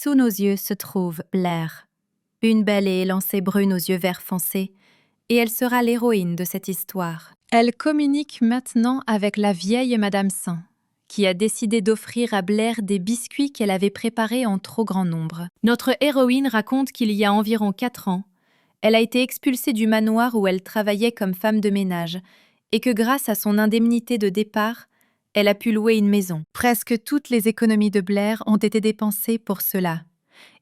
Sous nos yeux se trouve Blair, une belle et élancée brune aux yeux vert foncé, et elle sera l'héroïne de cette histoire. Elle communique maintenant avec la vieille Madame Saint, qui a décidé d'offrir à Blair des biscuits qu'elle avait préparés en trop grand nombre. Notre héroïne raconte qu'il y a environ 4 ans, elle a été expulsée du manoir où elle travaillait comme femme de ménage, et que grâce à son indemnité de départ, elle a pu louer une maison. Presque toutes les économies de Blair ont été dépensées pour cela,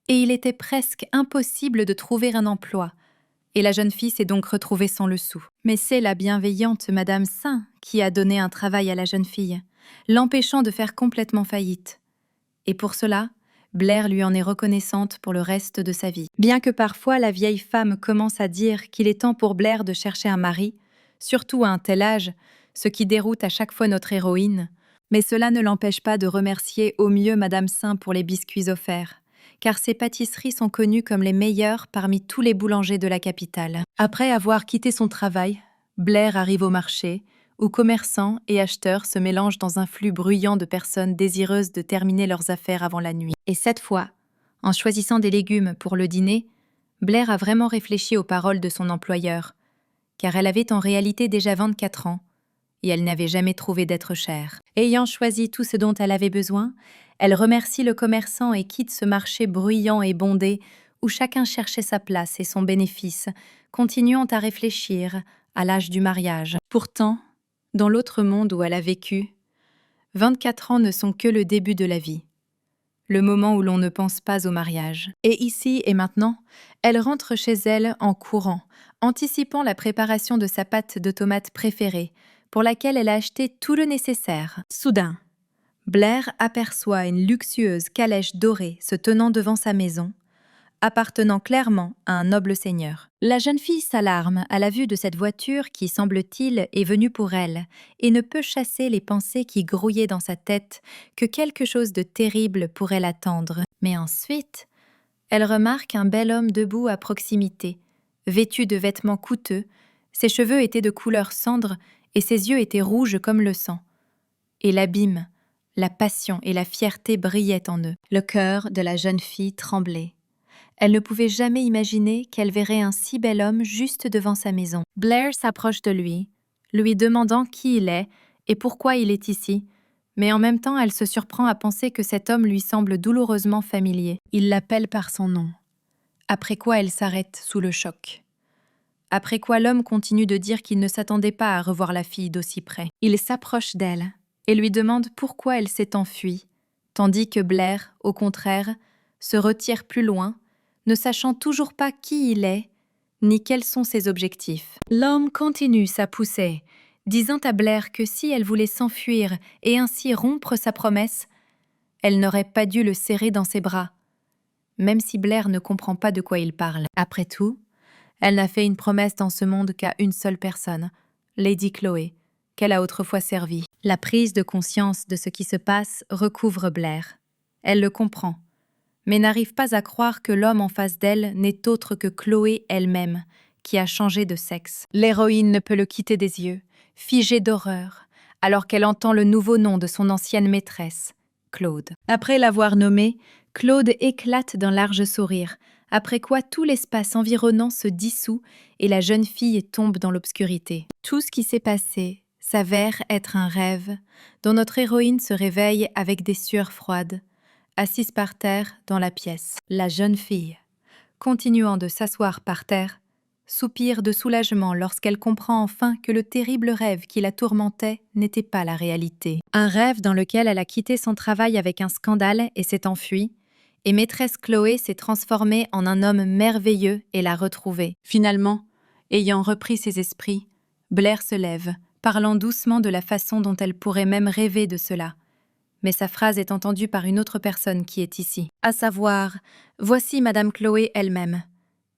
et il était presque impossible de trouver un emploi, et la jeune fille s'est donc retrouvée sans le sou. Mais c'est la bienveillante Madame Saint qui a donné un travail à la jeune fille, l'empêchant de faire complètement faillite. Et pour cela, Blair lui en est reconnaissante pour le reste de sa vie. Bien que parfois la vieille femme commence à dire qu'il est temps pour Blair de chercher un mari, surtout à un tel âge, ce qui déroute à chaque fois notre héroïne, mais cela ne l'empêche pas de remercier au mieux Madame Saint pour les biscuits offerts, car ses pâtisseries sont connues comme les meilleures parmi tous les boulangers de la capitale. Après avoir quitté son travail, Blair arrive au marché, où commerçants et acheteurs se mélangent dans un flux bruyant de personnes désireuses de terminer leurs affaires avant la nuit. Et cette fois, en choisissant des légumes pour le dîner, Blair a vraiment réfléchi aux paroles de son employeur, car elle avait en réalité déjà 24 ans, et elle n'avait jamais trouvé d'être chère. Ayant choisi tout ce dont elle avait besoin, elle remercie le commerçant et quitte ce marché bruyant et bondé, où chacun cherchait sa place et son bénéfice, continuant à réfléchir à l'âge du mariage. Pourtant, dans l'autre monde où elle a vécu, 24 ans ne sont que le début de la vie, le moment où l'on ne pense pas au mariage. Et ici et maintenant, elle rentre chez elle en courant, anticipant la préparation de sa pâte de tomate préférée, pour laquelle elle a acheté tout le nécessaire. Soudain, Blair aperçoit une luxueuse calèche dorée se tenant devant sa maison, appartenant clairement à un noble seigneur. La jeune fille s'alarme à la vue de cette voiture qui, semble-t-il, est venue pour elle, et ne peut chasser les pensées qui grouillaient dans sa tête que quelque chose de terrible pourrait l'attendre. Mais ensuite, elle remarque un bel homme debout à proximité, vêtu de vêtements coûteux, ses cheveux étaient de couleur cendre et ses yeux étaient rouges comme le sang. Et l'abîme, la passion et la fierté brillaient en eux. Le cœur de la jeune fille tremblait. Elle ne pouvait jamais imaginer qu'elle verrait un si bel homme juste devant sa maison. Blair s'approche de lui, lui demandant qui il est et pourquoi il est ici, mais en même temps elle se surprend à penser que cet homme lui semble douloureusement familier. Il l'appelle par son nom, après quoi elle s'arrête sous le choc. Après quoi l'homme continue de dire qu'il ne s'attendait pas à revoir la fille d'aussi près. Il s'approche d'elle et lui demande pourquoi elle s'est enfuie, tandis que Blair, au contraire, se retire plus loin, ne sachant toujours pas qui il est, ni quels sont ses objectifs. L'homme continue sa poussée, disant à Blair que si elle voulait s'enfuir et ainsi rompre sa promesse, elle n'aurait pas dû le serrer dans ses bras, même si Blair ne comprend pas de quoi il parle. Après tout, elle n'a fait une promesse dans ce monde qu'à une seule personne, Lady Chloé, qu'elle a autrefois servie. La prise de conscience de ce qui se passe recouvre Blair. Elle le comprend, mais n'arrive pas à croire que l'homme en face d'elle n'est autre que Chloé elle-même, qui a changé de sexe. L'héroïne ne peut le quitter des yeux, figée d'horreur, alors qu'elle entend le nouveau nom de son ancienne maîtresse, Claude. Après l'avoir nommé, Claude éclate d'un large sourire, après quoi tout l'espace environnant se dissout et la jeune fille tombe dans l'obscurité. Tout ce qui s'est passé s'avère être un rêve dont notre héroïne se réveille avec des sueurs froides, assise par terre dans la pièce. La jeune fille, continuant de s'asseoir par terre, soupire de soulagement lorsqu'elle comprend enfin que le terrible rêve qui la tourmentait n'était pas la réalité. Un rêve dans lequel elle a quitté son travail avec un scandale et s'est enfuie, et maîtresse Chloé s'est transformée en un homme merveilleux et l'a retrouvée. Finalement, ayant repris ses esprits, Blair se lève, parlant doucement de la façon dont elle pourrait même rêver de cela. Mais sa phrase est entendue par une autre personne qui est ici. À savoir, voici Madame Chloé elle-même,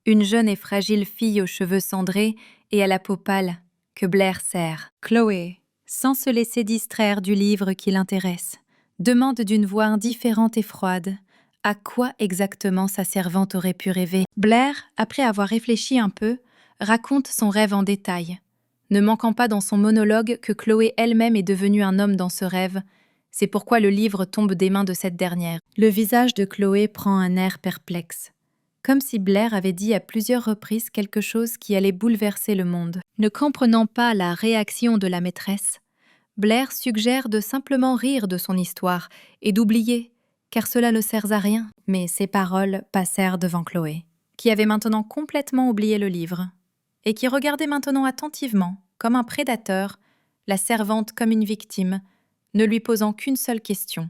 une jeune et fragile fille aux cheveux cendrés et à la peau pâle, que Blair serre. Chloé, sans se laisser distraire du livre qui l'intéresse, demande d'une voix indifférente et froide à quoi exactement sa servante aurait pu rêver. Blair, après avoir réfléchi un peu, raconte son rêve en détail, ne manquant pas dans son monologue que Chloé elle-même est devenue un homme dans ce rêve, C'est pourquoi le livre tombe des mains de cette dernière. Le visage de Chloé prend un air perplexe, comme si Blair avait dit à plusieurs reprises quelque chose qui allait bouleverser le monde. Ne comprenant pas la réaction de la maîtresse, Blair suggère de simplement rire de son histoire et d'oublier, car cela ne sert à rien. Mais ces paroles passèrent devant Chloé, qui avait maintenant complètement oublié le livre, et qui regardait maintenant attentivement, comme un prédateur, la servante comme une victime, ne lui posant qu'une seule question.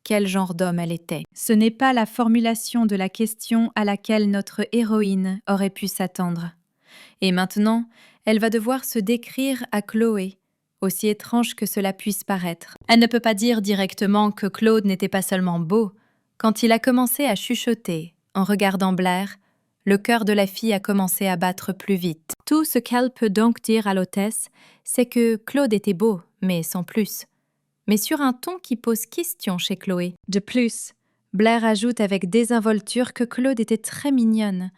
Quel genre d'homme elle était? Ce n'est pas la formulation de la question à laquelle notre héroïne aurait pu s'attendre. Et maintenant, elle va devoir se décrire à Chloé, aussi étrange que cela puisse paraître. Elle ne peut pas dire directement que Claude n'était pas seulement beau. Quand il a commencé à chuchoter, en regardant Blair, le cœur de la fille a commencé à battre plus vite. Tout ce qu'elle peut donc dire à l'hôtesse, c'est que Claude était beau, mais sans plus. Mais sur un ton qui pose question chez Chloé. De plus, Blair ajoute avec désinvolture que Claude était très mignonne,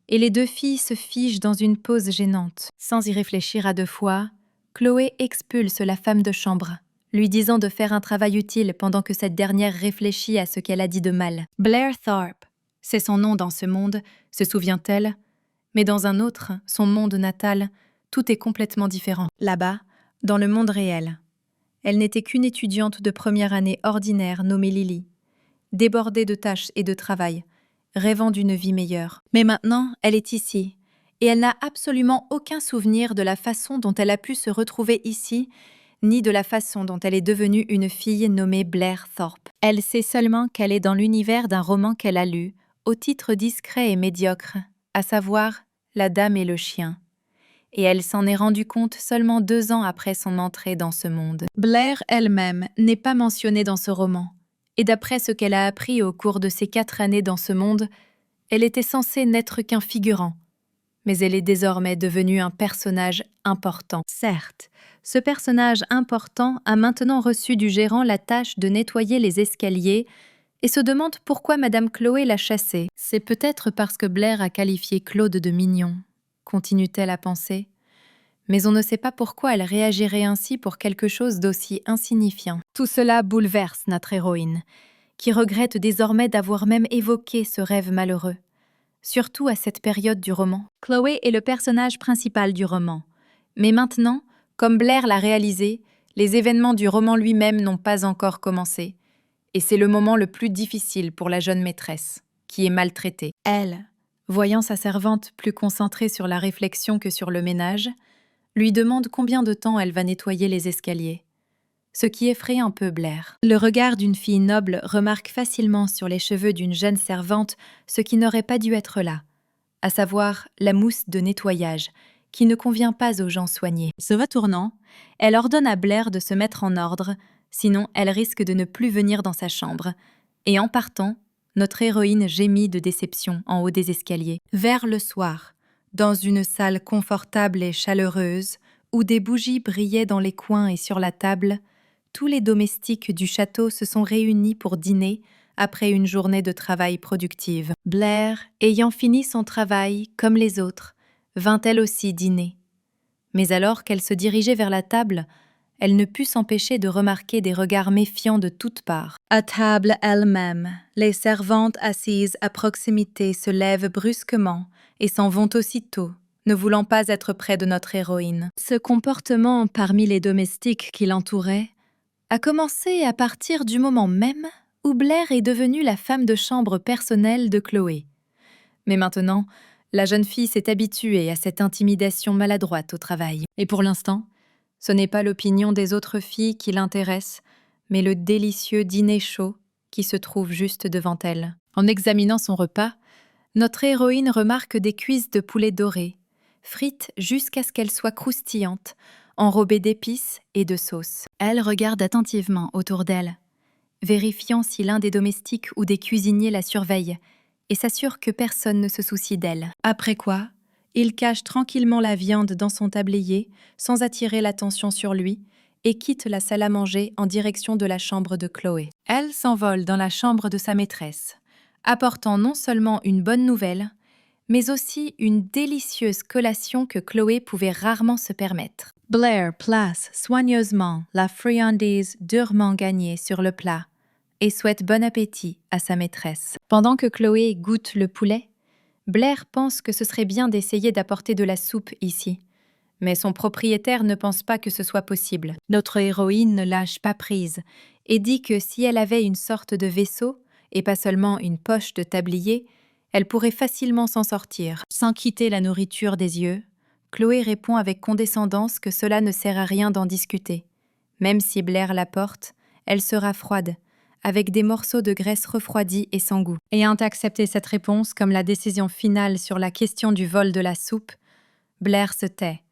et les deux filles se figent dans une pause gênante. Sans y réfléchir à deux fois, Chloé expulse la femme de chambre, lui disant de faire un travail utile pendant que cette dernière réfléchit à ce qu'elle a dit de mal. Blair Thorpe, c'est son nom dans ce monde, se souvient-elle, mais dans un autre, son monde natal, tout est complètement différent. Là-bas, dans le monde réel, elle n'était qu'une étudiante de première année ordinaire nommée Lily, débordée de tâches et de travail, rêvant d'une vie meilleure. Mais maintenant, elle est ici, et elle n'a absolument aucun souvenir de la façon dont elle a pu se retrouver ici, ni de la façon dont elle est devenue une fille nommée Blair Thorpe. Elle sait seulement qu'elle est dans l'univers d'un roman qu'elle a lu, au titre discret et médiocre, à savoir La Dame et le Chien. Et elle s'en est rendue compte seulement 2 ans après son entrée dans ce monde. Blair elle-même n'est pas mentionnée dans ce roman, et d'après ce qu'elle a appris au cours de ses 4 années dans ce monde, elle était censée n'être qu'un figurant, mais elle est désormais devenue un personnage important. Certes, ce personnage important a maintenant reçu du gérant la tâche de nettoyer les escaliers et se demande pourquoi Madame Chloé l'a chassé. C'est peut-être parce que Blair a qualifié Claude de mignon, continue-t-elle à penser. Mais on ne sait pas pourquoi elle réagirait ainsi pour quelque chose d'aussi insignifiant. Tout cela bouleverse notre héroïne, qui regrette désormais d'avoir même évoqué ce rêve malheureux. Surtout à cette période du roman. Chloé est le personnage principal du roman. Mais maintenant, comme Blair l'a réalisé, les événements du roman lui-même n'ont pas encore commencé. Et c'est le moment le plus difficile pour la jeune maîtresse, qui est maltraitée. Elle, voyant sa servante plus concentrée sur la réflexion que sur le ménage, lui demande combien de temps elle va nettoyer les escaliers. Ce qui effraie un peu Blair. Le regard d'une fille noble remarque facilement sur les cheveux d'une jeune servante ce qui n'aurait pas dû être là, à savoir la mousse de nettoyage, qui ne convient pas aux gens soignés. Se retournant, elle ordonne à Blair de se mettre en ordre, sinon elle risque de ne plus venir dans sa chambre. Et en partant, notre héroïne gémit de déception en haut des escaliers. Vers le soir, dans une salle confortable et chaleureuse, où des bougies brillaient dans les coins et sur la table, tous les domestiques du château se sont réunis pour dîner après une journée de travail productive. Blair, ayant fini son travail, comme les autres, vint elle aussi dîner. Mais alors qu'elle se dirigeait vers la table, elle ne put s'empêcher de remarquer des regards méfiants de toutes parts. À table elle-même, les servantes assises à proximité se lèvent brusquement et s'en vont aussitôt, ne voulant pas être près de notre héroïne. Ce comportement parmi les domestiques qui l'entouraient a commencé à partir du moment même où Blair est devenue la femme de chambre personnelle de Chloé. Mais maintenant, la jeune fille s'est habituée à cette intimidation maladroite au travail. Et pour l'instant, ce n'est pas l'opinion des autres filles qui l'intéresse, mais le délicieux dîner chaud qui se trouve juste devant elle. En examinant son repas, notre héroïne remarque des cuisses de poulet dorées, frites jusqu'à ce qu'elles soient croustillantes, enrobée d'épices et de sauce. Elle regarde attentivement autour d'elle, vérifiant si l'un des domestiques ou des cuisiniers la surveille et s'assure que personne ne se soucie d'elle. Après quoi, il cache tranquillement la viande dans son tablier sans attirer l'attention sur lui et quitte la salle à manger en direction de la chambre de Chloé. Elle s'envole dans la chambre de sa maîtresse, apportant non seulement une bonne nouvelle, mais aussi une délicieuse collation que Chloé pouvait rarement se permettre. Blair place soigneusement la friandise durement gagnée sur le plat et souhaite bon appétit à sa maîtresse. Pendant que Chloé goûte le poulet, Blair pense que ce serait bien d'essayer d'apporter de la soupe ici. Mais son propriétaire ne pense pas que ce soit possible. Notre héroïne ne lâche pas prise et dit que si elle avait une sorte de vaisseau, et pas seulement une poche de tablier, elle pourrait facilement s'en sortir. Sans quitter la nourriture des yeux, Chloé répond avec condescendance que cela ne sert à rien d'en discuter. Même si Blair l'apporte, elle sera froide, avec des morceaux de graisse refroidis et sans goût. Ayant accepté cette réponse comme la décision finale sur la question du vol de la soupe, Blair se tait,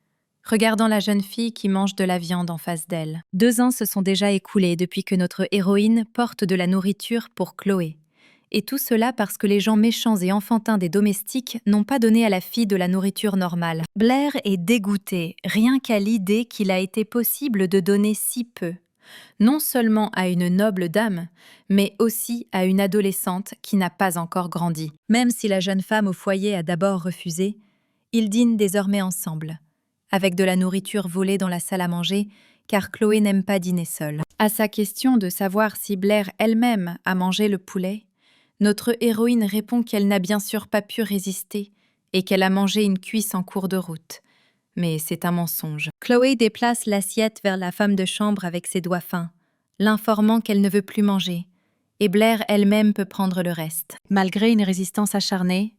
regardant la jeune fille qui mange de la viande en face d'elle. 2 ans se sont déjà écoulés depuis que notre héroïne porte de la nourriture pour Chloé. Et tout cela parce que les gens méchants et enfantins des domestiques n'ont pas donné à la fille de la nourriture normale. Blair est dégoûtée, rien qu'à l'idée qu'il a été possible de donner si peu. Non seulement à une noble dame, mais aussi à une adolescente qui n'a pas encore grandi. Même si la jeune femme au foyer a d'abord refusé, ils dînent désormais ensemble, avec de la nourriture volée dans la salle à manger, car Chloé n'aime pas dîner seule. À sa question de savoir si Blair elle-même a mangé le poulet, notre héroïne répond qu'elle n'a bien sûr pas pu résister et qu'elle a mangé une cuisse en cours de route. Mais c'est un mensonge. Chloé déplace l'assiette vers la femme de chambre avec ses doigts fins, l'informant qu'elle ne veut plus manger, et Blair elle-même peut prendre le reste. Malgré une résistance acharnée,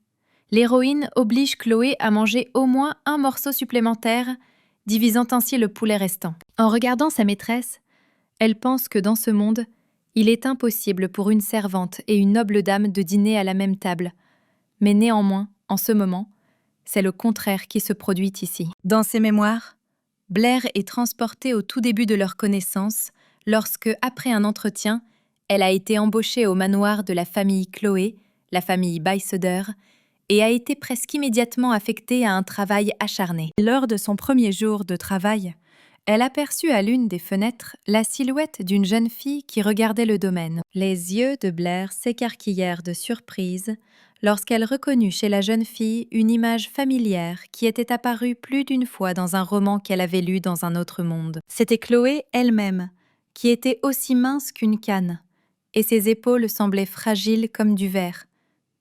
l'héroïne oblige Chloé à manger au moins un morceau supplémentaire, divisant ainsi le poulet restant. En regardant sa maîtresse, elle pense que dans ce monde, il est impossible pour une servante et une noble dame de dîner à la même table. Mais néanmoins, en ce moment, c'est le contraire qui se produit ici. Dans ses mémoires, Blair est transportée au tout début de leur connaissance lorsque, après un entretien, elle a été embauchée au manoir de la famille Chloé, la famille Bysseder, et a été presque immédiatement affectée à un travail acharné. Lors de son premier jour de travail, elle aperçut à l'une des fenêtres la silhouette d'une jeune fille qui regardait le domaine. Les yeux de Blair s'écarquillèrent de surprise lorsqu'elle reconnut chez la jeune fille une image familière qui était apparue plus d'une fois dans un roman qu'elle avait lu dans un autre monde. C'était Chloé elle-même, qui était aussi mince qu'une canne, et ses épaules semblaient fragiles comme du verre,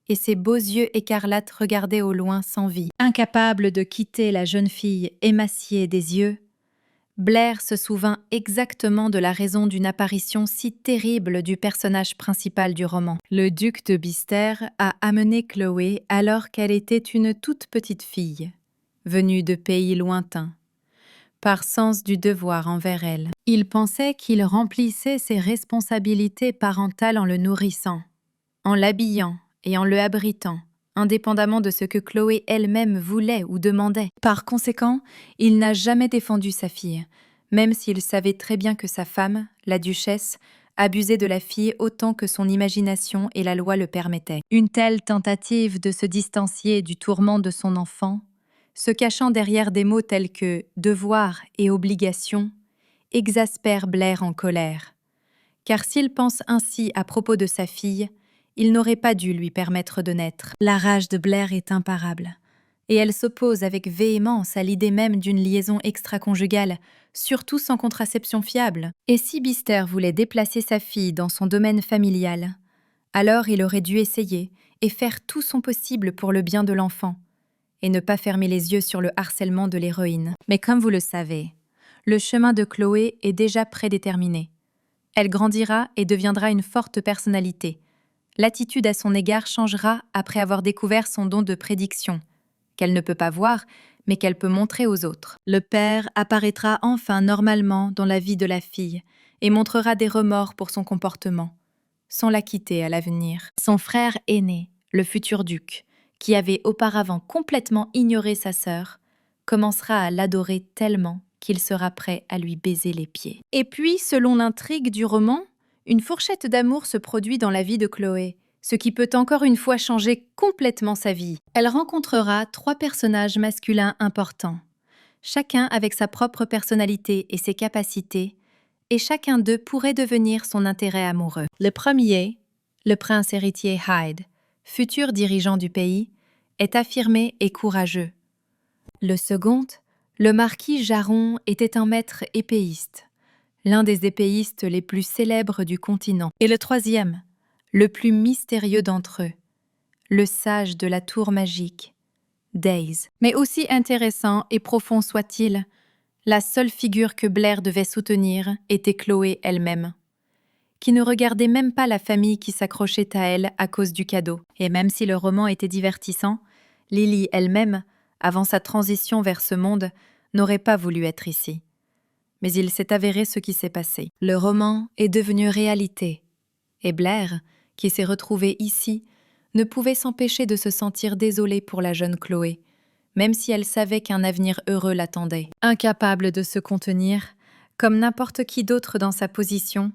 et ses beaux yeux écarlates regardaient au loin sans vie. Incapable de quitter la jeune fille émaciée des yeux, Blair se souvint exactement de la raison d'une apparition si terrible du personnage principal du roman. Le duc de Bister a amené Chloé alors qu'elle était une toute petite fille, venue de pays lointains, par sens du devoir envers elle. Il pensait qu'il remplissait ses responsabilités parentales en le nourrissant, en l'habillant et en le abritant, indépendamment de ce que Chloé elle-même voulait ou demandait. Par conséquent, il n'a jamais défendu sa fille, même s'il savait très bien que sa femme, la duchesse, abusait de la fille autant que son imagination et la loi le permettaient. Une telle tentative de se distancier du tourment de son enfant, se cachant derrière des mots tels que « devoir » et « obligation », exaspère Blair en colère. Car s'il pense ainsi à propos de sa fille, il n'aurait pas dû lui permettre de naître. La rage de Blair est imparable, et elle s'oppose avec véhémence à l'idée même d'une liaison extra-conjugale, surtout sans contraception fiable. Et si Bister voulait déplacer sa fille dans son domaine familial, alors il aurait dû essayer et faire tout son possible pour le bien de l'enfant, et ne pas fermer les yeux sur le harcèlement de l'héroïne. Mais comme vous le savez, le chemin de Chloé est déjà prédéterminé. Elle grandira et deviendra une forte personnalité. L'attitude à son égard changera après avoir découvert son don de prédiction, qu'elle ne peut pas voir, mais qu'elle peut montrer aux autres. Le père apparaîtra enfin normalement dans la vie de la fille et montrera des remords pour son comportement, sans la quitter à l'avenir. Son frère aîné, le futur duc, qui avait auparavant complètement ignoré sa sœur, commencera à l'adorer tellement qu'il sera prêt à lui baiser les pieds. Et puis, selon l'intrigue du roman, une fourchette d'amour se produit dans la vie de Chloé, ce qui peut encore une fois changer complètement sa vie. Elle rencontrera 3 personnages masculins importants, chacun avec sa propre personnalité et ses capacités, et chacun d'eux pourrait devenir son intérêt amoureux. Le premier, le prince héritier Hyde, futur dirigeant du pays, est affirmé et courageux. Le second, Le marquis Jaron était un maître épéiste, l'un des épéistes les plus célèbres du continent, et le troisième, le plus mystérieux d'entre eux, le sage de la tour magique, Daze. Mais aussi intéressant et profond soit-il, la seule figure que Blair devait soutenir était Chloé elle-même, qui ne regardait même pas la famille qui s'accrochait à elle à cause du cadeau. Et même si le roman était divertissant, Lily elle-même, avant sa transition vers ce monde, n'aurait pas voulu être ici. Mais il s'est avéré ce qui s'est passé. Le roman est devenu réalité. Et Blair, qui s'est retrouvée ici, ne pouvait s'empêcher de se sentir désolée pour la jeune Chloé, même si elle savait qu'un avenir heureux l'attendait. Incapable de se contenir, comme n'importe qui d'autre dans sa position,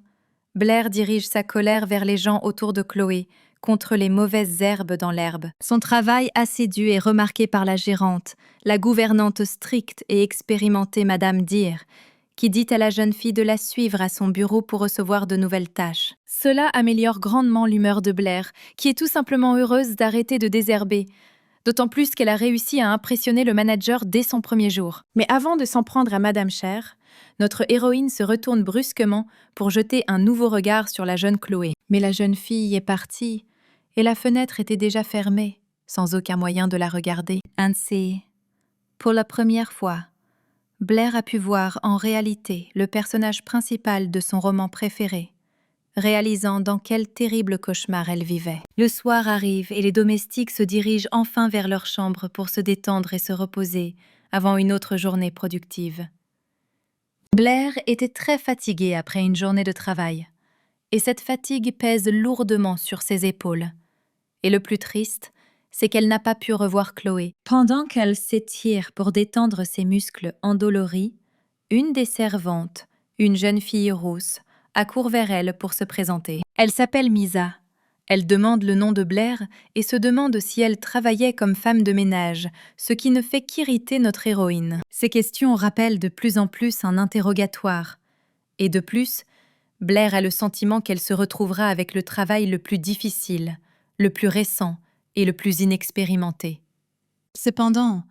Blair dirige sa colère vers les gens autour de Chloé, contre les mauvaises herbes dans l'herbe. Son travail assidu est remarqué par la gérante, la gouvernante stricte et expérimentée Madame Deer, qui dit à la jeune fille de la suivre à son bureau pour recevoir de nouvelles tâches. Cela améliore grandement l'humeur de Blair, qui est tout simplement heureuse d'arrêter de désherber, d'autant plus qu'elle a réussi à impressionner le manager dès son premier jour. Mais avant de s'en prendre à Madame Cher, notre héroïne se retourne brusquement pour jeter un nouveau regard sur la jeune Chloé. Mais la jeune fille est partie, et la fenêtre était déjà fermée, sans aucun moyen de la regarder. Ainsi, pour la première fois, Blair a pu voir en réalité le personnage principal de son roman préféré, réalisant dans quel terrible cauchemar elle vivait. Le soir arrive et les domestiques se dirigent enfin vers leur chambre pour se détendre et se reposer avant une autre journée productive. Blair était très fatiguée après une journée de travail, et cette fatigue pèse lourdement sur ses épaules. Et le plus triste, c'est qu'elle n'a pas pu revoir Chloé. Pendant qu'elle s'étire pour détendre ses muscles endoloris, une des servantes, une jeune fille rousse, accourt vers elle pour se présenter. Elle s'appelle Misa. Elle demande le nom de Blair et se demande si elle travaillait comme femme de ménage, ce qui ne fait qu'irriter notre héroïne. Ces questions rappellent de plus en plus un interrogatoire. Et de plus, Blair a le sentiment qu'elle se retrouvera avec le travail le plus difficile, le plus récent et le plus inexpérimenté. Cependant,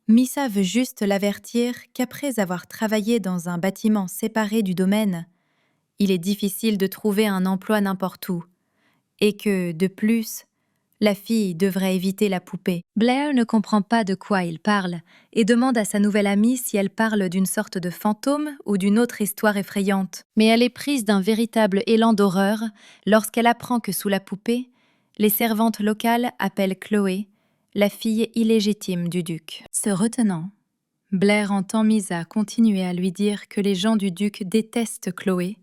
Misa veut juste l'avertir qu'après avoir travaillé dans un bâtiment séparé du domaine, il est difficile de trouver un emploi n'importe où, et que, de plus, la fille devrait éviter la poupée. Blair ne comprend pas de quoi il parle et demande à sa nouvelle amie si elle parle d'une sorte de fantôme ou d'une autre histoire effrayante. Mais elle est prise d'un véritable élan d'horreur lorsqu'elle apprend que sous la poupée, les servantes locales appellent Chloé, la fille illégitime du duc. Se retenant, Blair entend Misa continuer à lui dire que les gens du duc détestent Chloé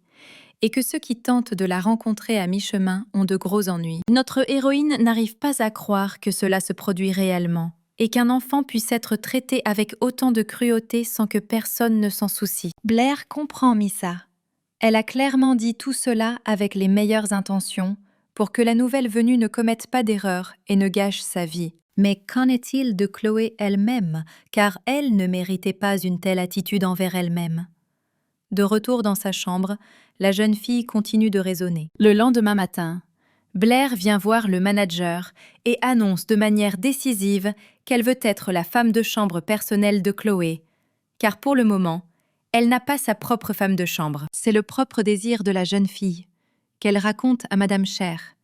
et que ceux qui tentent de la rencontrer à mi-chemin ont de gros ennuis. Notre héroïne n'arrive pas à croire que cela se produit réellement et qu'un enfant puisse être traité avec autant de cruauté sans que personne ne s'en soucie. Blair comprend Misa. Elle a clairement dit tout cela avec les meilleures intentions pour que la nouvelle venue ne commette pas d'erreur et ne gâche sa vie. Mais qu'en est-il de Chloé elle-même, car elle ne méritait pas une telle attitude envers elle-même? De retour dans sa chambre, la jeune fille continue de raisonner. Le lendemain matin, Blair vient voir le manager et annonce de manière décisive qu'elle veut être la femme de chambre personnelle de Chloé, car pour le moment, elle n'a pas sa propre femme de chambre. C'est le propre désir de la jeune fille, qu'elle raconte à Madame Cher,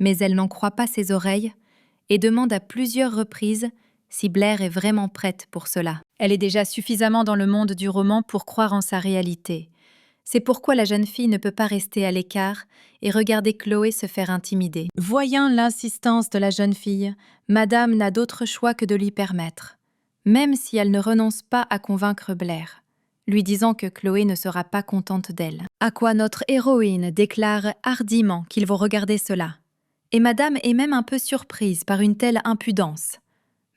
mais elle n'en croit pas ses oreilles et demande à plusieurs reprises si Blair est vraiment prête pour cela. Elle est déjà suffisamment dans le monde du roman pour croire en sa réalité. C'est pourquoi la jeune fille ne peut pas rester à l'écart et regarder Chloé se faire intimider. Voyant l'insistance de la jeune fille, Madame n'a d'autre choix que de lui permettre, même si elle ne renonce pas à convaincre Blair, lui disant que Chloé ne sera pas contente d'elle. À quoi notre héroïne déclare hardiment qu'ils vont regarder cela. Et Madame est même un peu surprise par une telle impudence,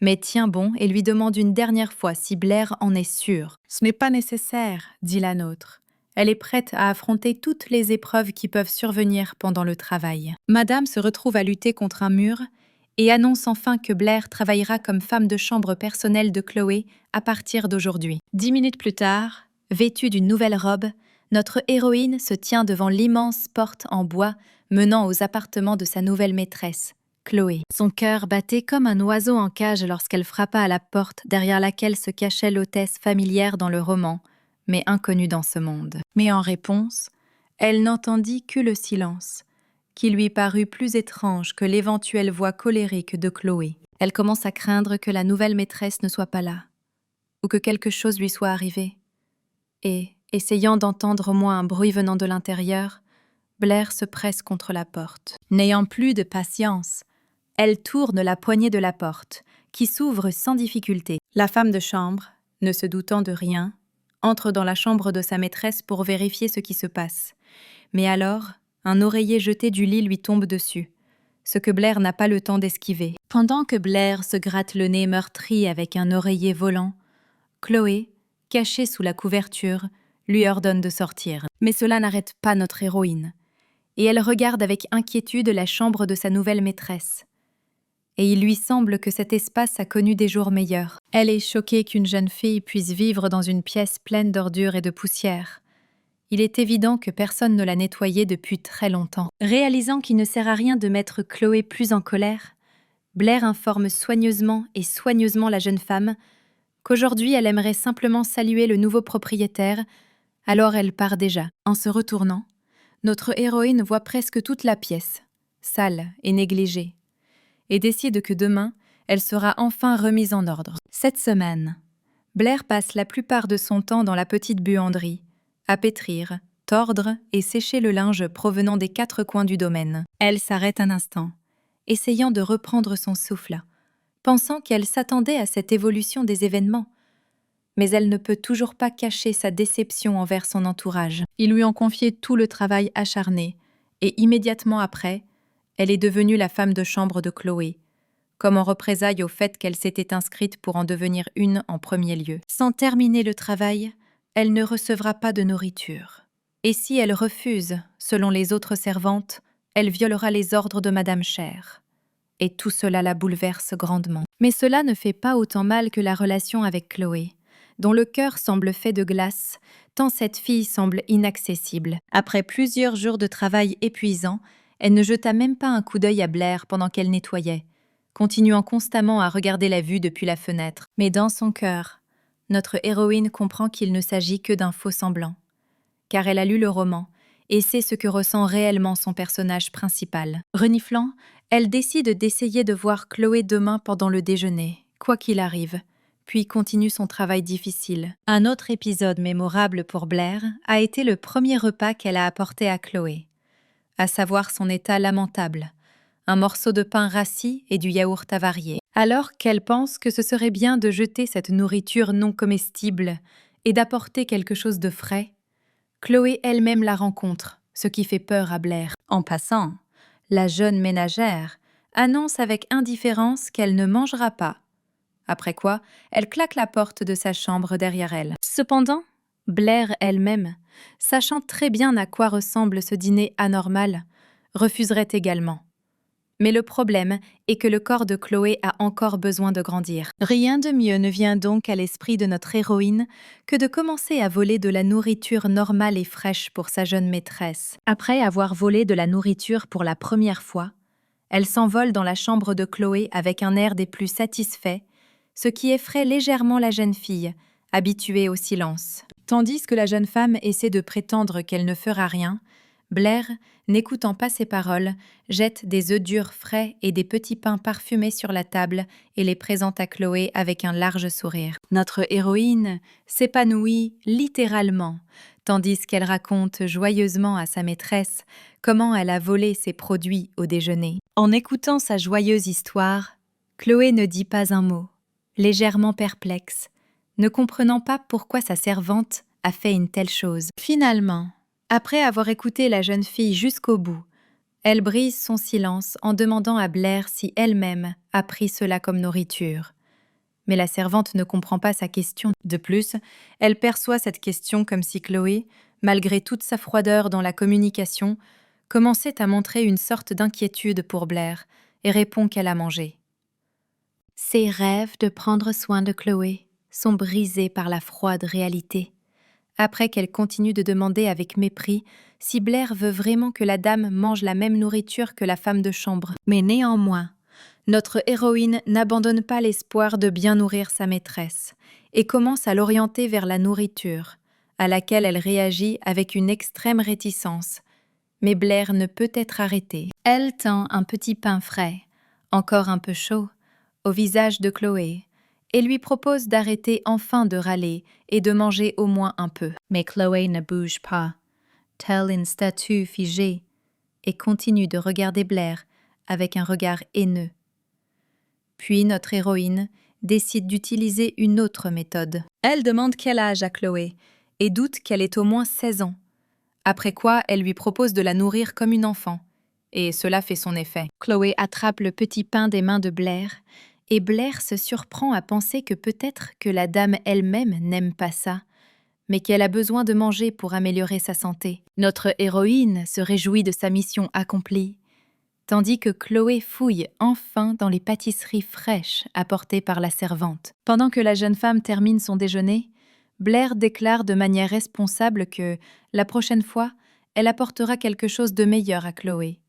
mais tient bon et lui demande une dernière fois si Blair en est sûre. « Ce n'est pas nécessaire, » dit la nôtre. Elle est prête à affronter toutes les épreuves qui peuvent survenir pendant le travail. Madame se retrouve à lutter contre un mur et annonce enfin que Blair travaillera comme femme de chambre personnelle de Chloé à partir d'aujourd'hui. 10 minutes plus tard, vêtue d'une nouvelle robe, notre héroïne se tient devant l'immense porte en bois menant aux appartements de sa nouvelle maîtresse, Chloé. Son cœur battait comme un oiseau en cage lorsqu'elle frappa à la porte derrière laquelle se cachait l'hôtesse familière dans le roman, mais inconnue dans ce monde. Mais en réponse, elle n'entendit que le silence, qui lui parut plus étrange que l'éventuelle voix colérique de Chloé. Elle commence à craindre que la nouvelle maîtresse ne soit pas là, ou que quelque chose lui soit arrivé. Et, essayant d'entendre au moins un bruit venant de l'intérieur, Blair se presse contre la porte. N'ayant plus de patience, elle tourne la poignée de la porte, qui s'ouvre sans difficulté. La femme de chambre, ne se doutant de rien, entre dans la chambre de sa maîtresse pour vérifier ce qui se passe. Mais alors, un oreiller jeté du lit lui tombe dessus, ce que Blair n'a pas le temps d'esquiver. Pendant que Blair se gratte le nez meurtri avec un oreiller volant, Chloé, cachée sous la couverture, lui ordonne de sortir. Mais cela n'arrête pas notre héroïne, et elle regarde avec inquiétude la chambre de sa nouvelle maîtresse. Et il lui semble que cet espace a connu des jours meilleurs. Elle est choquée qu'une jeune fille puisse vivre dans une pièce pleine d'ordures et de poussière. Il est évident que personne ne l'a nettoyée depuis très longtemps. Réalisant qu'il ne sert à rien de mettre Chloé plus en colère, Blair informe soigneusement la jeune femme qu'aujourd'hui elle aimerait simplement saluer le nouveau propriétaire, alors elle part déjà. En se retournant, notre héroïne voit presque toute la pièce, sale et négligée, et décide que demain, elle sera enfin remise en ordre. Cette semaine, Blair passe la plupart de son temps dans la petite buanderie, à pétrir, tordre et sécher le linge provenant des 4 coins du domaine. Elle s'arrête un instant, essayant de reprendre son souffle, pensant qu'elle s'attendait à cette évolution des événements. Mais elle ne peut toujours pas cacher sa déception envers son entourage. Ils lui ont confié tout le travail acharné, et immédiatement après, elle est devenue la femme de chambre de Chloé, comme en représailles au fait qu'elle s'était inscrite pour en devenir une en premier lieu. Sans terminer le travail, elle ne recevra pas de nourriture. Et si elle refuse, selon les autres servantes, elle violera les ordres de Madame Cher. Et tout cela la bouleverse grandement. Mais cela ne fait pas autant mal que la relation avec Chloé, dont le cœur semble fait de glace, tant cette fille semble inaccessible. Après plusieurs jours de travail épuisant, elle ne jeta même pas un coup d'œil à Blair pendant qu'elle nettoyait, continuant constamment à regarder la vue depuis la fenêtre. Mais dans son cœur, notre héroïne comprend qu'il ne s'agit que d'un faux semblant, car elle a lu le roman et sait ce que ressent réellement son personnage principal. Reniflant, elle décide d'essayer de voir Chloé demain pendant le déjeuner, quoi qu'il arrive, puis continue son travail difficile. Un autre épisode mémorable pour Blair a été le premier repas qu'elle a apporté à Chloé, à savoir son état lamentable, un morceau de pain rassis et du yaourt avarié. Alors qu'elle pense que ce serait bien de jeter cette nourriture non comestible et d'apporter quelque chose de frais, Chloé elle-même la rencontre, ce qui fait peur à Blair. En passant, la jeune ménagère annonce avec indifférence qu'elle ne mangera pas. Après quoi, elle claque la porte de sa chambre derrière elle. Cependant, Blair elle-même, sachant très bien à quoi ressemble ce dîner anormal, refuserait également. Mais le problème est que le corps de Chloé a encore besoin de grandir. Rien de mieux ne vient donc à l'esprit de notre héroïne que de commencer à voler de la nourriture normale et fraîche pour sa jeune maîtresse. Après avoir volé de la nourriture pour la première fois, elle s'envole dans la chambre de Chloé avec un air des plus satisfaits, ce qui effraie légèrement la jeune fille, habituée au silence. Tandis que la jeune femme essaie de prétendre qu'elle ne fera rien, Blair, n'écoutant pas ses paroles, jette des œufs durs frais et des petits pains parfumés sur la table et les présente à Chloé avec un large sourire. Notre héroïne s'épanouit littéralement, tandis qu'elle raconte joyeusement à sa maîtresse comment elle a volé ses produits au déjeuner. En écoutant sa joyeuse histoire, Chloé ne dit pas un mot, légèrement perplexe, ne comprenant pas pourquoi sa servante a fait une telle chose. Finalement, après avoir écouté la jeune fille jusqu'au bout, elle brise son silence en demandant à Blair si elle-même a pris cela comme nourriture. Mais la servante ne comprend pas sa question. De plus, elle perçoit cette question comme si Chloé, malgré toute sa froideur dans la communication, commençait à montrer une sorte d'inquiétude pour Blair et répond qu'elle a mangé. Ses rêves de prendre soin de Chloé sont brisés par la froide réalité. Après qu'elle continue de demander avec mépris si Blair veut vraiment que la dame mange la même nourriture que la femme de chambre. Mais néanmoins, Notre héroïne n'abandonne pas l'espoir de bien nourrir sa maîtresse et commence à l'orienter vers la nourriture, à laquelle elle réagit avec une extrême réticence. Mais Blair ne peut être arrêtée. Elle tend un petit pain frais, encore un peu chaud, au visage de Chloé, et lui propose d'arrêter enfin de râler et de manger au moins un peu. Mais Chloé ne bouge pas, telle une statue figée, et continue de regarder Blair avec un regard haineux. Puis notre héroïne décide d'utiliser une autre méthode. Elle demande quel âge a Chloé et doute qu'elle ait au moins 16 ans. Après quoi, elle lui propose de la nourrir comme une enfant. Et cela fait son effet. Chloé attrape le petit pain des mains de Blair, et Blair se surprend à penser que peut-être que la dame elle-même n'aime pas ça, mais qu'elle a besoin de manger pour améliorer sa santé. Notre héroïne se réjouit de sa mission accomplie, tandis que Chloé fouille enfin dans les pâtisseries fraîches apportées par la servante. Pendant que la jeune femme termine son déjeuner, Blair déclare de manière responsable que, la prochaine fois, elle apportera quelque chose de meilleur à Chloé,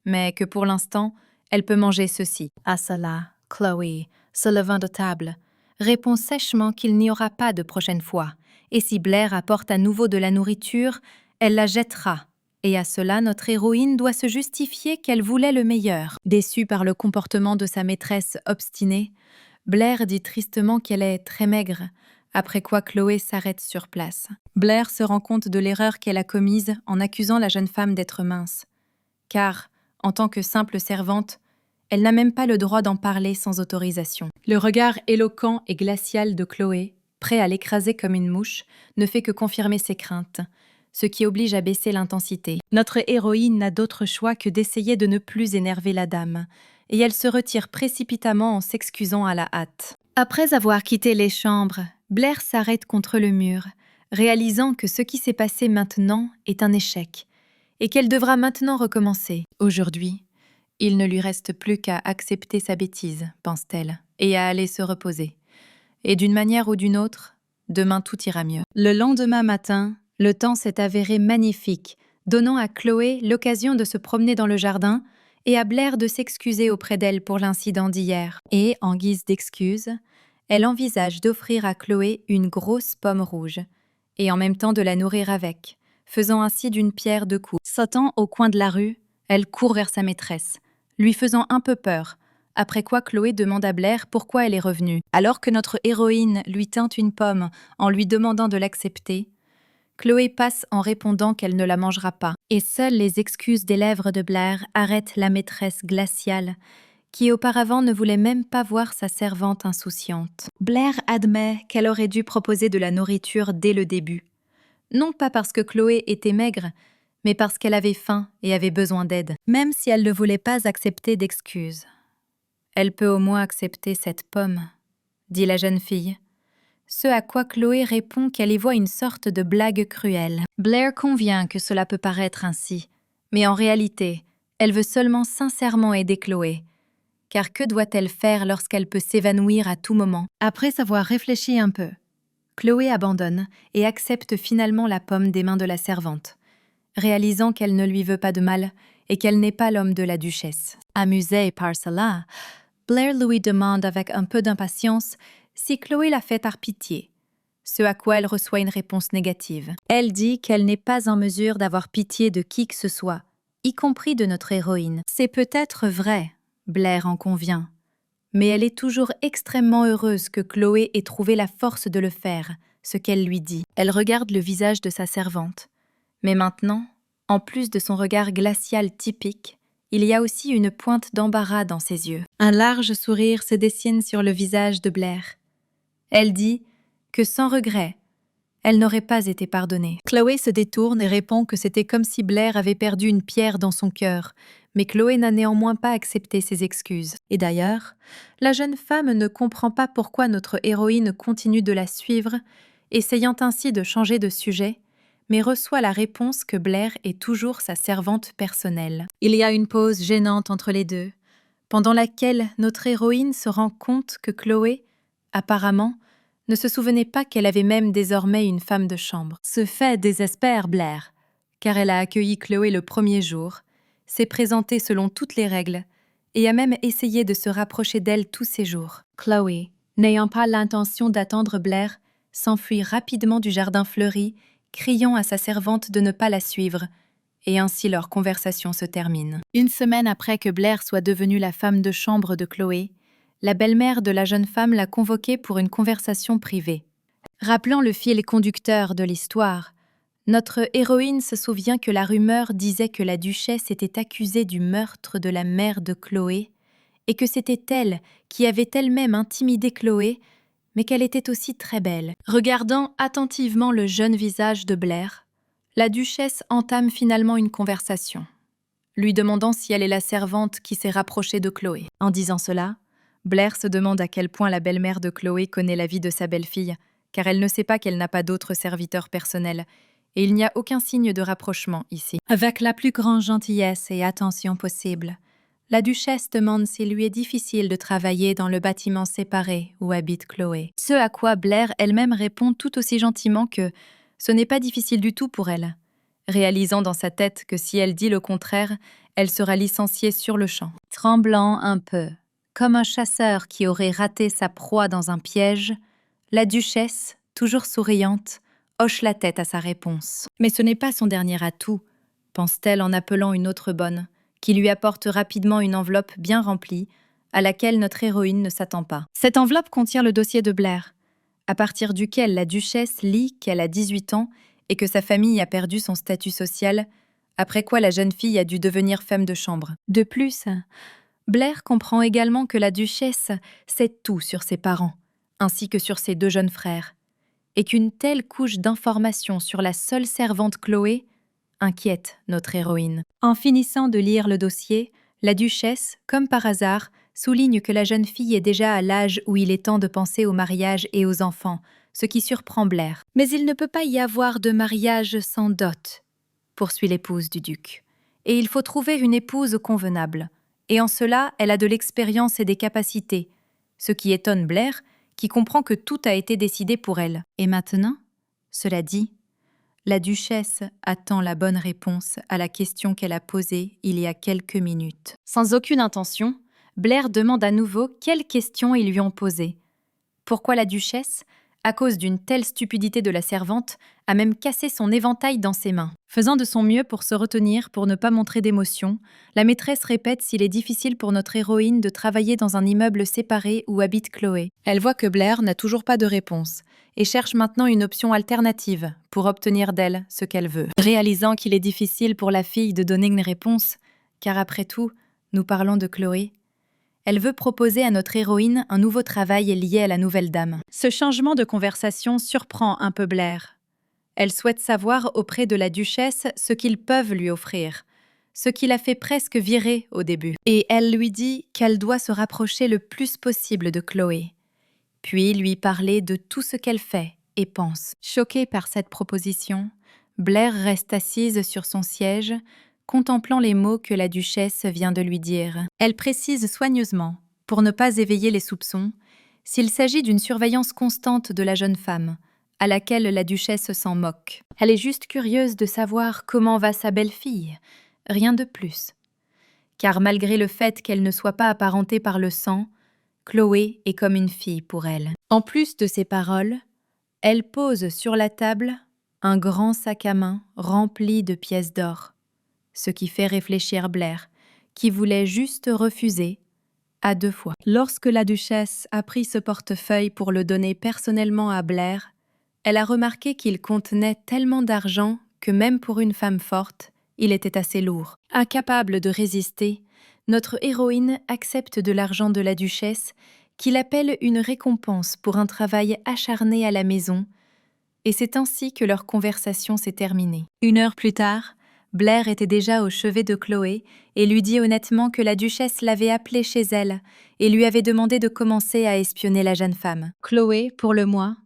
mais que pour l'instant, elle peut manger ceci. À cela, Chloé, se levant de table, répond sèchement qu'il n'y aura pas de prochaine fois, et si Blair apporte à nouveau de la nourriture, elle la jettera. Et à cela, notre héroïne doit se justifier qu'elle voulait le meilleur. Déçue par le comportement de sa maîtresse obstinée, Blair dit tristement qu'elle est très maigre, après quoi Chloé s'arrête sur place. Blair se rend compte de l'erreur qu'elle a commise en accusant la jeune femme d'être mince. Car, en tant que simple servante, elle n'a même pas le droit d'en parler sans autorisation. Le regard éloquent et glacial de Chloé, prêt à l'écraser comme une mouche, ne fait que confirmer ses craintes, ce qui oblige à baisser l'intensité. Notre héroïne n'a d'autre choix que d'essayer de ne plus énerver la dame, et elle se retire précipitamment en s'excusant à la hâte. Après avoir quitté les chambres, Blair s'arrête contre le mur, réalisant que ce qui s'est passé maintenant est un échec, et qu'elle devra maintenant recommencer. Aujourd'hui, il ne lui reste plus qu'à accepter sa bêtise, pense-t-elle, et à aller se reposer. Et d'une manière ou d'une autre, demain tout ira mieux. Le lendemain matin, le temps s'est avéré magnifique, donnant à Chloé l'occasion de se promener dans le jardin et à Blair de s'excuser auprès d'elle pour l'incident d'hier. Et, en guise d'excuse, elle envisage d'offrir à Chloé une grosse pomme rouge, et en même temps de la nourrir avec, faisant ainsi d'une pierre deux coups. Sautant au coin de la rue, elle court vers sa maîtresse, lui faisant un peu peur, après quoi Chloé demande à Blair pourquoi elle est revenue. Alors que notre héroïne lui teinte une pomme en lui demandant de l'accepter, Chloé passe en répondant qu'elle ne la mangera pas, et seules les excuses des lèvres de Blair arrêtent la maîtresse glaciale, qui auparavant ne voulait même pas voir sa servante insouciante. Blair admet qu'elle aurait dû proposer de la nourriture dès le début. Non pas parce que Chloé était maigre, mais parce qu'elle avait faim et avait besoin d'aide, même si elle ne voulait pas accepter d'excuses. Elle peut au moins accepter cette pomme, dit la jeune fille. Ce à quoi Chloé répond qu'elle y voit une sorte de blague cruelle. Blair convient que cela peut paraître ainsi, mais en réalité, elle veut seulement sincèrement aider Chloé. Car que doit-elle faire lorsqu'elle peut s'évanouir à tout moment? Après avoir réfléchi un peu, Chloé abandonne et accepte finalement la pomme des mains de la servante, réalisant qu'elle ne lui veut pas de mal et qu'elle n'est pas l'homme de la duchesse. Amusée par cela, Blair lui demande avec un peu d'impatience si Chloé l'a fait par pitié, ce à quoi elle reçoit une réponse négative. Elle dit qu'elle n'est pas en mesure d'avoir pitié de qui que ce soit, y compris de notre héroïne. C'est peut-être vrai, Blair en convient, mais elle est toujours extrêmement heureuse que Chloé ait trouvé la force de le faire, ce qu'elle lui dit. Elle regarde le visage de sa servante, mais maintenant, en plus de son regard glacial typique, il y a aussi une pointe d'embarras dans ses yeux. Un large sourire se dessine sur le visage de Blair. Elle dit que sans regret, elle n'aurait pas été pardonnée. Chloé se détourne et répond que c'était comme si Blair avait perdu une pierre dans son cœur, mais Chloé n'a néanmoins pas accepté ses excuses. Et d'ailleurs, la jeune femme ne comprend pas pourquoi notre héroïne continue de la suivre, essayant ainsi de changer de sujet, mais reçoit la réponse que Blair est toujours sa servante personnelle. Il y a une pause gênante entre les deux, pendant laquelle notre héroïne se rend compte que Chloé, apparemment, ne se souvenait pas qu'elle avait même désormais une femme de chambre. Ce fait désespère Blair, car elle a accueilli Chloé le premier jour, s'est présentée selon toutes les règles, et a même essayé de se rapprocher d'elle tous ces jours. Chloé, n'ayant pas l'intention d'attendre Blair, s'enfuit rapidement du jardin fleuri, criant à sa servante de ne pas la suivre, et ainsi leur conversation se termine. Une semaine après que Blair soit devenue la femme de chambre de Chloé, la belle-mère de la jeune femme l'a convoquée pour une conversation privée. Rappelant le fil conducteur de l'histoire, notre héroïne se souvient que la rumeur disait que la duchesse était accusée du meurtre de la mère de Chloé et que c'était elle qui avait elle-même intimidé Chloé, mais qu'elle était aussi très belle. Regardant attentivement le jeune visage de Blair, la duchesse entame finalement une conversation, lui demandant si elle est la servante qui s'est rapprochée de Chloé. En disant cela, Blair se demande à quel point la belle-mère de Chloé connaît la vie de sa belle-fille, car elle ne sait pas qu'elle n'a pas d'autre serviteur personnel, et il n'y a aucun signe de rapprochement ici. Avec la plus grande gentillesse et attention possible, la duchesse demande s'il lui est difficile de travailler dans le bâtiment séparé où habite Chloé. Ce à quoi Blair elle-même répond tout aussi gentiment que ce n'est pas difficile du tout pour elle, réalisant dans sa tête que si elle dit le contraire, elle sera licenciée sur le champ. Tremblant un peu, comme un chasseur qui aurait raté sa proie dans un piège, la duchesse, toujours souriante, hoche la tête à sa réponse. Mais ce n'est pas son dernier atout, pense-t-elle en appelant une autre bonne, qui lui apporte rapidement une enveloppe bien remplie, à laquelle notre héroïne ne s'attend pas. Cette enveloppe contient le dossier de Blair, à partir duquel la duchesse lit qu'elle a 18 ans et que sa famille a perdu son statut social, après quoi la jeune fille a dû devenir femme de chambre. De plus, Blair comprend également que la duchesse sait tout sur ses parents, ainsi que sur ses 2 jeunes frères, et qu'une telle couche d'informations sur la seule servante Chloé inquiète notre héroïne. En finissant de lire le dossier, la duchesse, comme par hasard, souligne que la jeune fille est déjà à l'âge où il est temps de penser au mariage et aux enfants, ce qui surprend Blair. Mais il ne peut pas y avoir de mariage sans dot, poursuit l'épouse du duc. Et il faut trouver une épouse convenable. Et en cela, elle a de l'expérience et des capacités, ce qui étonne Blair, qui comprend que tout a été décidé pour elle. Et maintenant, cela dit, la duchesse attend la bonne réponse à la question qu'elle a posée il y a quelques minutes. Sans aucune intention, Blair demande à nouveau quelles questions ils lui ont posées. Pourquoi la duchesse, à cause d'une telle stupidité de la servante, a même cassé son éventail dans ses mains. Faisant de son mieux pour se retenir, pour ne pas montrer d'émotion, la maîtresse répète s'il est difficile pour notre héroïne de travailler dans un immeuble séparé où habite Chloé. Elle voit que Blair n'a toujours pas de réponse et cherche maintenant une option alternative pour obtenir d'elle ce qu'elle veut. Réalisant qu'il est difficile pour la fille de donner une réponse, car après tout, nous parlons de Chloé, elle veut proposer à notre héroïne un nouveau travail lié à la nouvelle dame. Ce changement de conversation surprend un peu Blair. Elle souhaite savoir auprès de la duchesse ce qu'ils peuvent lui offrir, ce qui la fait presque virer au début. Et elle lui dit qu'elle doit se rapprocher le plus possible de Chloé, puis lui parler de tout ce qu'elle fait et pense. Choquée par cette proposition, Blair reste assise sur son siège, contemplant les mots que la duchesse vient de lui dire. Elle précise soigneusement, pour ne pas éveiller les soupçons, s'il s'agit d'une surveillance constante de la jeune femme, à laquelle la duchesse s'en moque. Elle est juste curieuse de savoir comment va sa belle-fille, rien de plus. Car malgré le fait qu'elle ne soit pas apparentée par le sang, Chloé est comme une fille pour elle. En plus de ces paroles, elle pose sur la table un grand sac à main rempli de pièces d'or, ce qui fait réfléchir Blair, qui voulait juste refuser à 2 fois. Lorsque la duchesse a pris ce portefeuille pour le donner personnellement à Blair, elle a remarqué qu'il contenait tellement d'argent que même pour une femme forte, il était assez lourd. Incapable de résister, notre héroïne accepte de l'argent de la duchesse, qui l'appelle une récompense pour un travail acharné à la maison, et c'est ainsi que leur conversation s'est terminée. 1 heure plus tard, Blair était déjà au chevet de Chloé et lui dit honnêtement que la duchesse l'avait appelée chez elle et lui avait demandé de commencer à espionner la jeune femme. Chloé, pour le moins,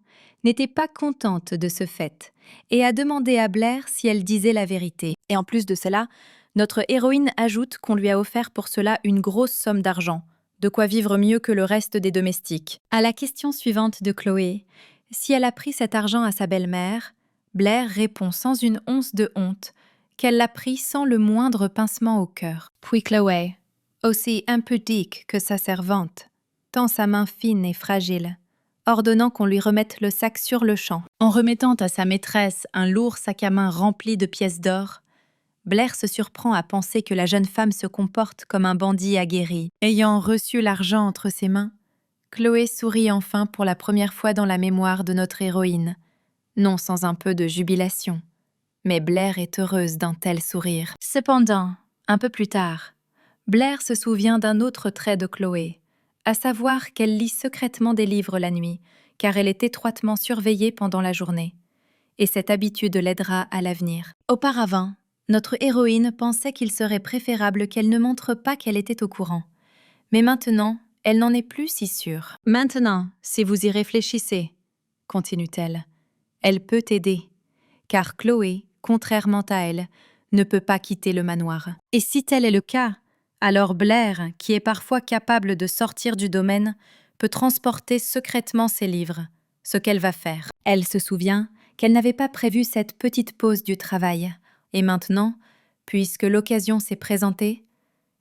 n'était pas contente de ce fait et a demandé à Blair si elle disait la vérité. Et en plus de cela, notre héroïne ajoute qu'on lui a offert pour cela une grosse somme d'argent, de quoi vivre mieux que le reste des domestiques. À la question suivante de Chloé, si elle a pris cet argent à sa belle-mère, Blair répond sans une once de honte qu'elle l'a pris sans le moindre pincement au cœur. Puis Chloé, aussi impudique que sa servante, tant sa main fine et fragile, ordonnant qu'on lui remette le sac sur le champ. En remettant à sa maîtresse un lourd sac à main rempli de pièces d'or, Blair se surprend à penser que la jeune femme se comporte comme un bandit aguerri. Ayant reçu l'argent entre ses mains, Chloé sourit enfin pour la première fois dans la mémoire de notre héroïne, non sans un peu de jubilation. Mais Blair est heureuse d'un tel sourire. Cependant, un peu plus tard, Blair se souvient d'un autre trait de Chloé, à savoir qu'elle lit secrètement des livres la nuit, car elle est étroitement surveillée pendant la journée. Et cette habitude l'aidera à l'avenir. Auparavant, notre héroïne pensait qu'il serait préférable qu'elle ne montre pas qu'elle était au courant. Mais maintenant, elle n'en est plus si sûre. Maintenant, si vous y réfléchissez, continue-t-elle, elle peut aider, car Chloé, contrairement à elle, ne peut pas quitter le manoir. Et si tel est le cas, alors Blair, qui est parfois capable de sortir du domaine, peut transporter secrètement ses livres, ce qu'elle va faire. Elle se souvient qu'elle n'avait pas prévu cette petite pause du travail, et maintenant, puisque l'occasion s'est présentée,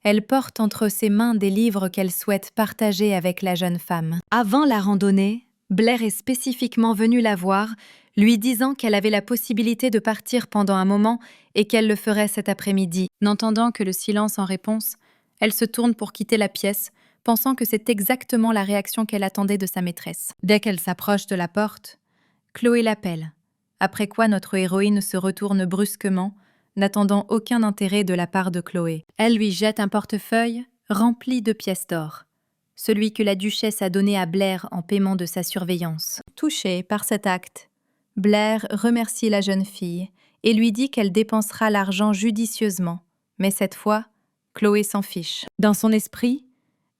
elle porte entre ses mains des livres qu'elle souhaite partager avec la jeune femme. Avant la randonnée, Blair est spécifiquement venue la voir, lui disant qu'elle avait la possibilité de partir pendant un moment et qu'elle le ferait cet après-midi. N'entendant que le silence en réponse, elle se tourne pour quitter la pièce, pensant que c'est exactement la réaction qu'elle attendait de sa maîtresse. Dès qu'elle s'approche de la porte, Chloé l'appelle, après quoi notre héroïne se retourne brusquement, n'attendant aucun intérêt de la part de Chloé. Elle lui jette un portefeuille rempli de pièces d'or, celui que la duchesse a donné à Blair en paiement de sa surveillance. Touchée par cet acte, Blair remercie la jeune fille et lui dit qu'elle dépensera l'argent judicieusement, mais cette fois, Chloé s'en fiche. Dans son esprit,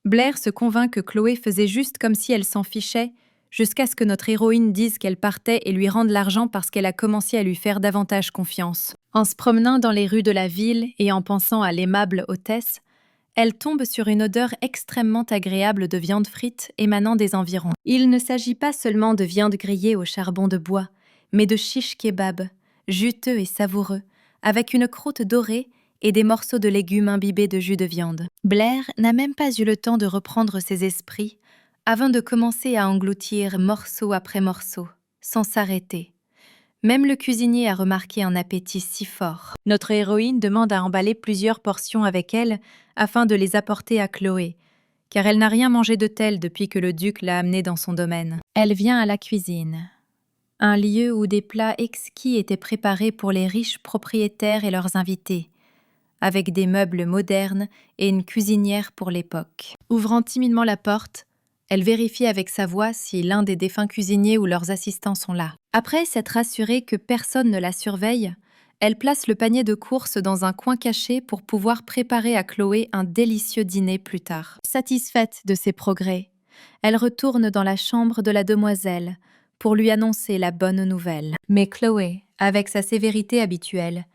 Blair se convainc que Chloé faisait juste comme si elle s'en fichait, jusqu'à ce que notre héroïne dise qu'elle partait et lui rende l'argent parce qu'elle a commencé à lui faire davantage confiance. En se promenant dans les rues de la ville et en pensant à l'aimable hôtesse, elle tombe sur une odeur extrêmement agréable de viande frite émanant des environs. Il ne s'agit pas seulement de viande grillée au charbon de bois, mais de shish kebab, juteux et savoureux, avec une croûte dorée et des morceaux de légumes imbibés de jus de viande. Blair n'a même pas eu le temps de reprendre ses esprits avant de commencer à engloutir morceau après morceau, sans s'arrêter. Même le cuisinier a remarqué un appétit si fort. Notre héroïne demande à emballer plusieurs portions avec elle afin de les apporter à Chloé, car elle n'a rien mangé de tel depuis que le duc l'a amenée dans son domaine. Elle vient à la cuisine, un lieu où des plats exquis étaient préparés pour les riches propriétaires et leurs invités, avec des meubles modernes et une cuisinière pour l'époque. Ouvrant timidement la porte, elle vérifie avec sa voix si l'un des défunts cuisiniers ou leurs assistants sont là. Après s'être assurée que personne ne la surveille, elle place le panier de courses dans un coin caché pour pouvoir préparer à Chloé un délicieux dîner plus tard. Satisfaite de ses progrès, elle retourne dans la chambre de la demoiselle pour lui annoncer la bonne nouvelle. Mais Chloé, avec sa sévérité habituelle,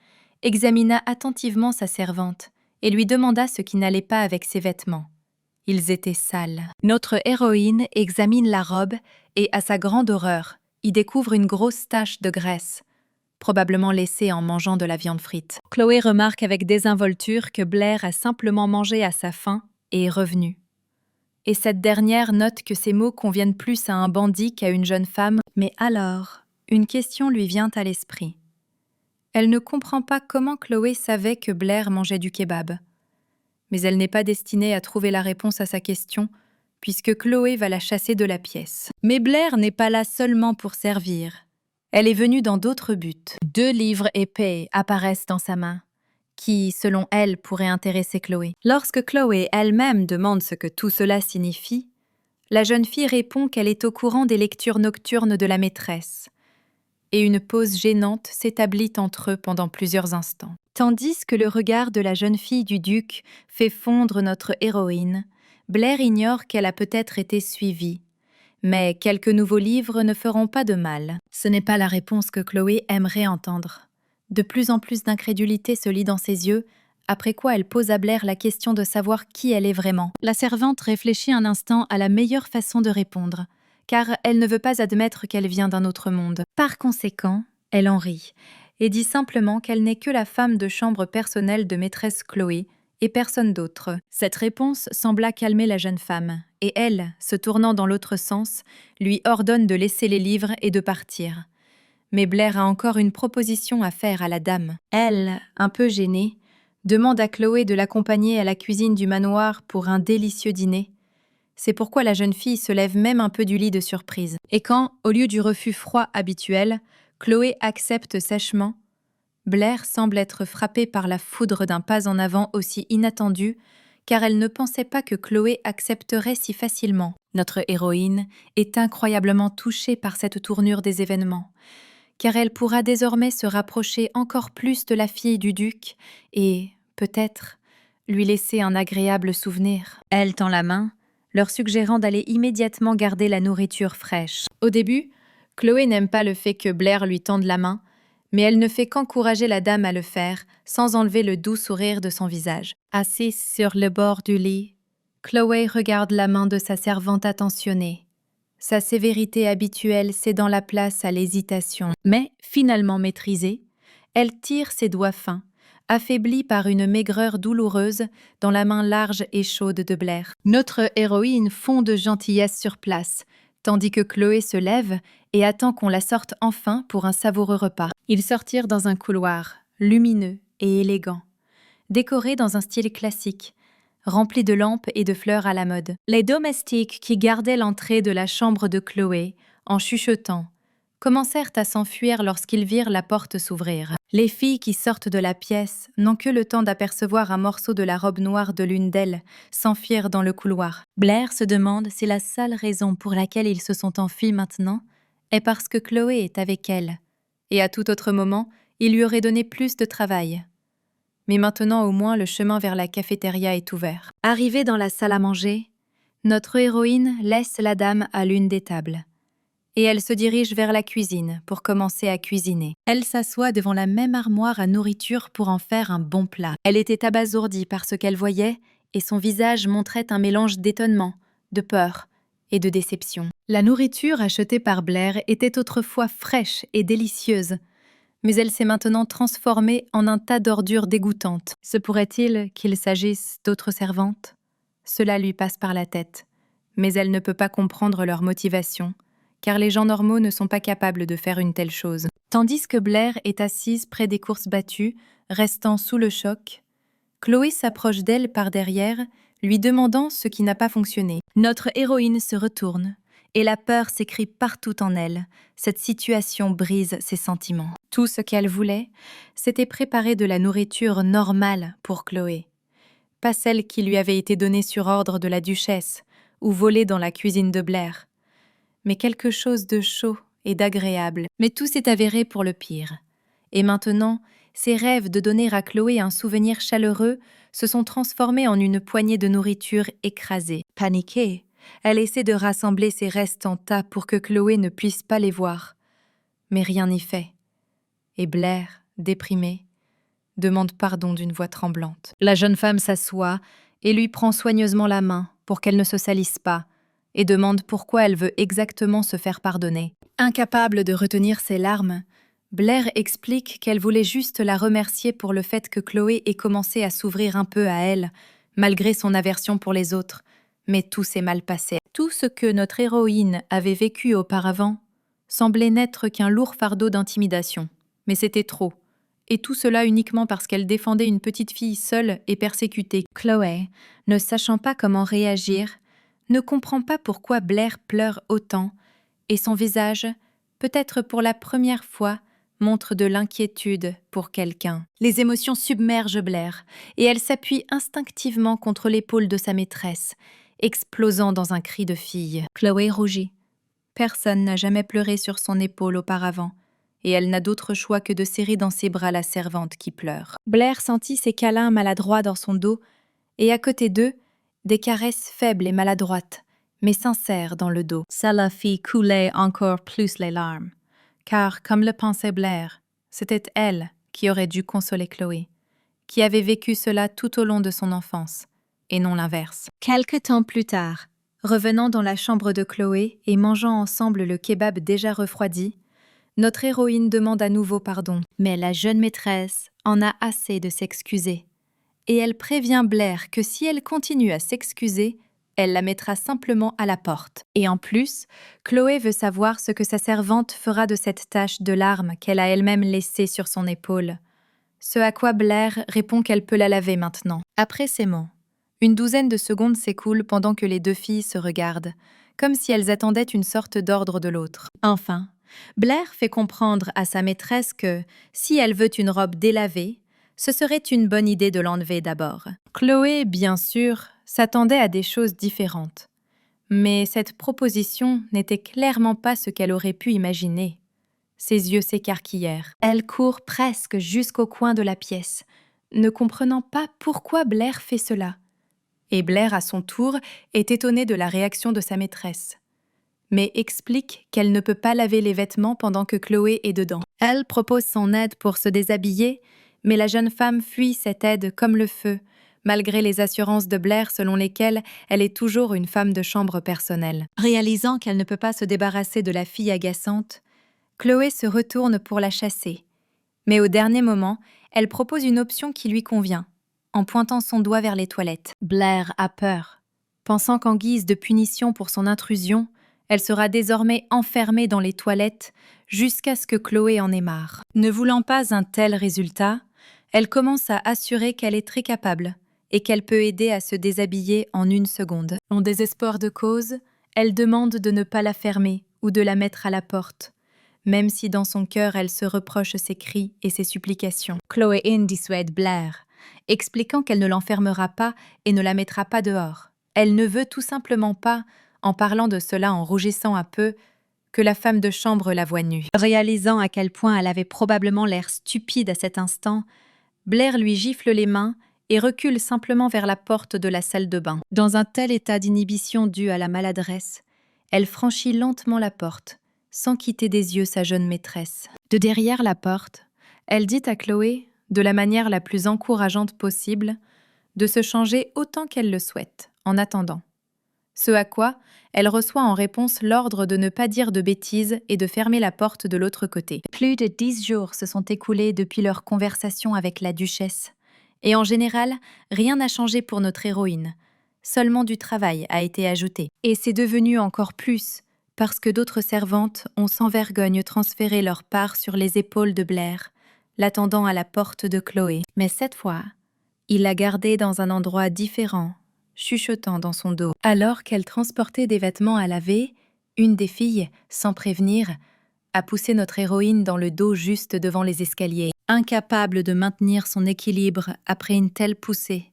examina attentivement sa servante et lui demanda ce qui n'allait pas avec ses vêtements. Ils étaient sales. Notre héroïne examine la robe et, à sa grande horreur, y découvre une grosse tache de graisse, probablement laissée en mangeant de la viande frite. Chloé remarque avec désinvolture que Blair a simplement mangé à sa faim et est revenue. Et cette dernière note que ces mots conviennent plus à un bandit qu'à une jeune femme, mais alors, une question lui vient à l'esprit. Elle ne comprend pas comment Chloé savait que Blair mangeait du kebab. Mais elle n'est pas destinée à trouver la réponse à sa question, puisque Chloé va la chasser de la pièce. Mais Blair n'est pas là seulement pour servir. Elle est venue dans d'autres buts. 2 livres épais apparaissent dans sa main, qui, selon elle, pourraient intéresser Chloé. Lorsque Chloé elle-même demande ce que tout cela signifie, la jeune fille répond qu'elle est au courant des lectures nocturnes de la maîtresse, et une pause gênante s'établit entre eux pendant plusieurs instants. Tandis que le regard de la jeune fille du duc fait fondre notre héroïne, Blair ignore qu'elle a peut-être été suivie. Mais quelques nouveaux livres ne feront pas de mal. Ce n'est pas la réponse que Chloé aimerait entendre. De plus en plus d'incrédulité se lit dans ses yeux, après quoi elle pose à Blair la question de savoir qui elle est vraiment. La servante réfléchit un instant à la meilleure façon de répondre, car elle ne veut pas admettre qu'elle vient d'un autre monde. Par conséquent, elle en rit, et dit simplement qu'elle n'est que la femme de chambre personnelle de maîtresse Chloé, et personne d'autre. Cette réponse sembla calmer la jeune femme, et elle, se tournant dans l'autre sens, lui ordonne de laisser les livres et de partir. Mais Blair a encore une proposition à faire à la dame. Elle, un peu gênée, demande à Chloé de l'accompagner à la cuisine du manoir pour un délicieux dîner. C'est pourquoi la jeune fille se lève même un peu du lit de surprise. Et quand, au lieu du refus froid habituel, Chloé accepte sèchement, Blair semble être frappée par la foudre d'un pas en avant aussi inattendu, car elle ne pensait pas que Chloé accepterait si facilement. Notre héroïne est incroyablement touchée par cette tournure des événements, car elle pourra désormais se rapprocher encore plus de la fille du duc et, peut-être, lui laisser un agréable souvenir. Elle tend la main, leur suggérant d'aller immédiatement garder la nourriture fraîche. Au début, Chloé n'aime pas le fait que Blair lui tende la main, mais elle ne fait qu'encourager la dame à le faire, sans enlever le doux sourire de son visage. Assise sur le bord du lit, Chloé regarde la main de sa servante attentionnée. Sa sévérité habituelle cédant la place à l'hésitation. Mais, finalement maîtrisée, elle tire ses doigts fins, affaiblie par une maigreur douloureuse dans la main large et chaude de Blair. Notre héroïne fond de gentillesse sur place, tandis que Chloé se lève et attend qu'on la sorte enfin pour un savoureux repas. Ils sortirent dans un couloir, lumineux et élégant, décoré dans un style classique, rempli de lampes et de fleurs à la mode. Les domestiques qui gardaient l'entrée de la chambre de Chloé, en chuchotant, commencèrent à s'enfuir lorsqu'ils virent la porte s'ouvrir. Les filles qui sortent de la pièce n'ont que le temps d'apercevoir un morceau de la robe noire de l'une d'elles s'enfuir dans le couloir. Blair se demande si la seule raison pour laquelle ils se sont enfuis maintenant est parce que Chloé est avec elle, et à tout autre moment, il lui aurait donné plus de travail. Mais maintenant au moins le chemin vers la cafétéria est ouvert. Arrivée dans la salle à manger, notre héroïne laisse la dame à l'une des tables. Et elle se dirige vers la cuisine pour commencer à cuisiner. Elle s'assoit devant la même armoire à nourriture pour en faire un bon plat. Elle était abasourdie par ce qu'elle voyait et son visage montrait un mélange d'étonnement, de peur et de déception. La nourriture achetée par Blair était autrefois fraîche et délicieuse, mais elle s'est maintenant transformée en un tas d'ordures dégoûtantes. Se pourrait-il qu'il s'agisse d'autres servantes ? Cela lui passe par la tête, mais elle ne peut pas comprendre leur motivation, car les gens normaux ne sont pas capables de faire une telle chose. Tandis que Blair est assise près des courses battues, restant sous le choc, Chloé s'approche d'elle par derrière, lui demandant ce qui n'a pas fonctionné. Notre héroïne se retourne, et la peur s'écrit partout en elle. Cette situation brise ses sentiments. Tout ce qu'elle voulait, c'était préparer de la nourriture normale pour Chloé. Pas celle qui lui avait été donnée sur ordre de la duchesse, ou volée dans la cuisine de Blair, mais quelque chose de chaud et d'agréable. Mais tout s'est avéré pour le pire. Et maintenant, ses rêves de donner à Chloé un souvenir chaleureux se sont transformés en une poignée de nourriture écrasée. Paniquée, elle essaie de rassembler ses restes en tas pour que Chloé ne puisse pas les voir. Mais rien n'y fait. Et Blair, déprimée, demande pardon d'une voix tremblante. La jeune femme s'assoit et lui prend soigneusement la main pour qu'elle ne se salisse pas, et demande pourquoi elle veut exactement se faire pardonner. Incapable de retenir ses larmes, Blair explique qu'elle voulait juste la remercier pour le fait que Chloé ait commencé à s'ouvrir un peu à elle, malgré son aversion pour les autres, mais tout s'est mal passé. Tout ce que notre héroïne avait vécu auparavant semblait n'être qu'un lourd fardeau d'intimidation. Mais c'était trop, et tout cela uniquement parce qu'elle défendait une petite fille seule et persécutée. Chloé, ne sachant pas comment réagir, ne comprend pas pourquoi Blair pleure autant, et son visage, peut-être pour la première fois, montre de l'inquiétude pour quelqu'un. Les émotions submergent Blair, et elle s'appuie instinctivement contre l'épaule de sa maîtresse, explosant dans un cri de fille. Chloé rougit. Personne n'a jamais pleuré sur son épaule auparavant, et elle n'a d'autre choix que de serrer dans ses bras la servante qui pleure. Blair sentit ses câlins maladroits dans son dos, et à côté d'eux, des caresses faibles et maladroites, mais sincères dans le dos. Ça la fit couler encore plus les larmes, car, comme le pensait Blair, c'était elle qui aurait dû consoler Chloé, qui avait vécu cela tout au long de son enfance, et non l'inverse. Quelque temps plus tard, revenant dans la chambre de Chloé et mangeant ensemble le kebab déjà refroidi, notre héroïne demande à nouveau pardon, mais la jeune maîtresse en a assez de s'excuser. et elle prévient Blair que si elle continue à s'excuser, elle la mettra simplement à la porte. Et en plus, Chloé veut savoir ce que sa servante fera de cette tache de larmes qu'elle a elle-même laissée sur son épaule. Ce à quoi Blair répond qu'elle peut la laver maintenant. Après ces mots, une douzaine de secondes s'écoulent pendant que les deux filles se regardent, comme si elles attendaient une sorte d'ordre de l'autre. Enfin, Blair fait comprendre à sa maîtresse que, si elle veut une robe délavée, ce serait une bonne idée de l'enlever d'abord. Chloé, bien sûr, s'attendait à des choses différentes. Mais cette proposition n'était clairement pas ce qu'elle aurait pu imaginer. Ses yeux s'écarquillèrent. Elle court presque jusqu'au coin de la pièce, ne comprenant pas pourquoi Blair fait cela. Et Blair, à son tour, est étonnée de la réaction de sa maîtresse, mais explique qu'elle ne peut pas laver les vêtements pendant que Chloé est dedans. Elle propose son aide pour se déshabiller, mais la jeune femme fuit cette aide comme le feu, malgré les assurances de Blair selon lesquelles elle est toujours une femme de chambre personnelle. Réalisant qu'elle ne peut pas se débarrasser de la fille agaçante, Chloé se retourne pour la chasser. Mais au dernier moment, elle propose une option qui lui convient, en pointant son doigt vers les toilettes. Blair a peur, pensant qu'en guise de punition pour son intrusion, elle sera désormais enfermée dans les toilettes jusqu'à ce que Chloé en ait marre. Ne voulant pas un tel résultat, elle commence à assurer qu'elle est très capable et qu'elle peut aider à se déshabiller en 1 seconde. En désespoir de cause, elle demande de ne pas la fermer ou de la mettre à la porte, même si dans son cœur elle se reproche ses cris et ses supplications. Chloé dissuade Blair, expliquant qu'elle ne l'enfermera pas et ne la mettra pas dehors. Elle ne veut tout simplement pas, en parlant de cela en rougissant un peu, que la femme de chambre la voie nue. Réalisant à quel point elle avait probablement l'air stupide à cet instant, Blair lui gifle les mains et recule simplement vers la porte de la salle de bain. Dans un tel état d'inhibition dû à la maladresse, elle franchit lentement la porte, sans quitter des yeux sa jeune maîtresse. De derrière la porte, elle dit à Chloé, de la manière la plus encourageante possible, de se changer autant qu'elle le souhaite, en attendant. Ce à quoi elle reçoit en réponse l'ordre de ne pas dire de bêtises et de fermer la porte de l'autre côté. Plus de 10 jours se sont écoulés depuis leur conversation avec la duchesse, et en général, rien n'a changé pour notre héroïne. Seulement du travail a été ajouté. Et c'est devenu encore plus, parce que d'autres servantes ont sans vergogne transféré leur part sur les épaules de Blair, l'attendant à la porte de Chloé. Mais cette fois, il l'a gardée dans un endroit différent, chuchotant dans son dos. Alors qu'elle transportait des vêtements à laver, une des filles, sans prévenir, a poussé notre héroïne dans le dos juste devant les escaliers. Incapable de maintenir son équilibre après une telle poussée,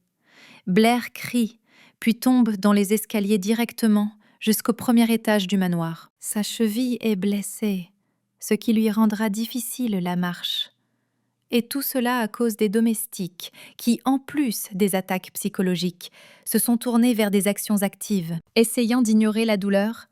Blair crie, puis tombe dans les escaliers directement jusqu'au premier étage du manoir. Sa cheville est blessée, ce qui lui rendra difficile la marche. Et tout cela à cause des domestiques qui, en plus des attaques psychologiques, se sont tournés vers des actions actives. Essayant d'ignorer la douleur,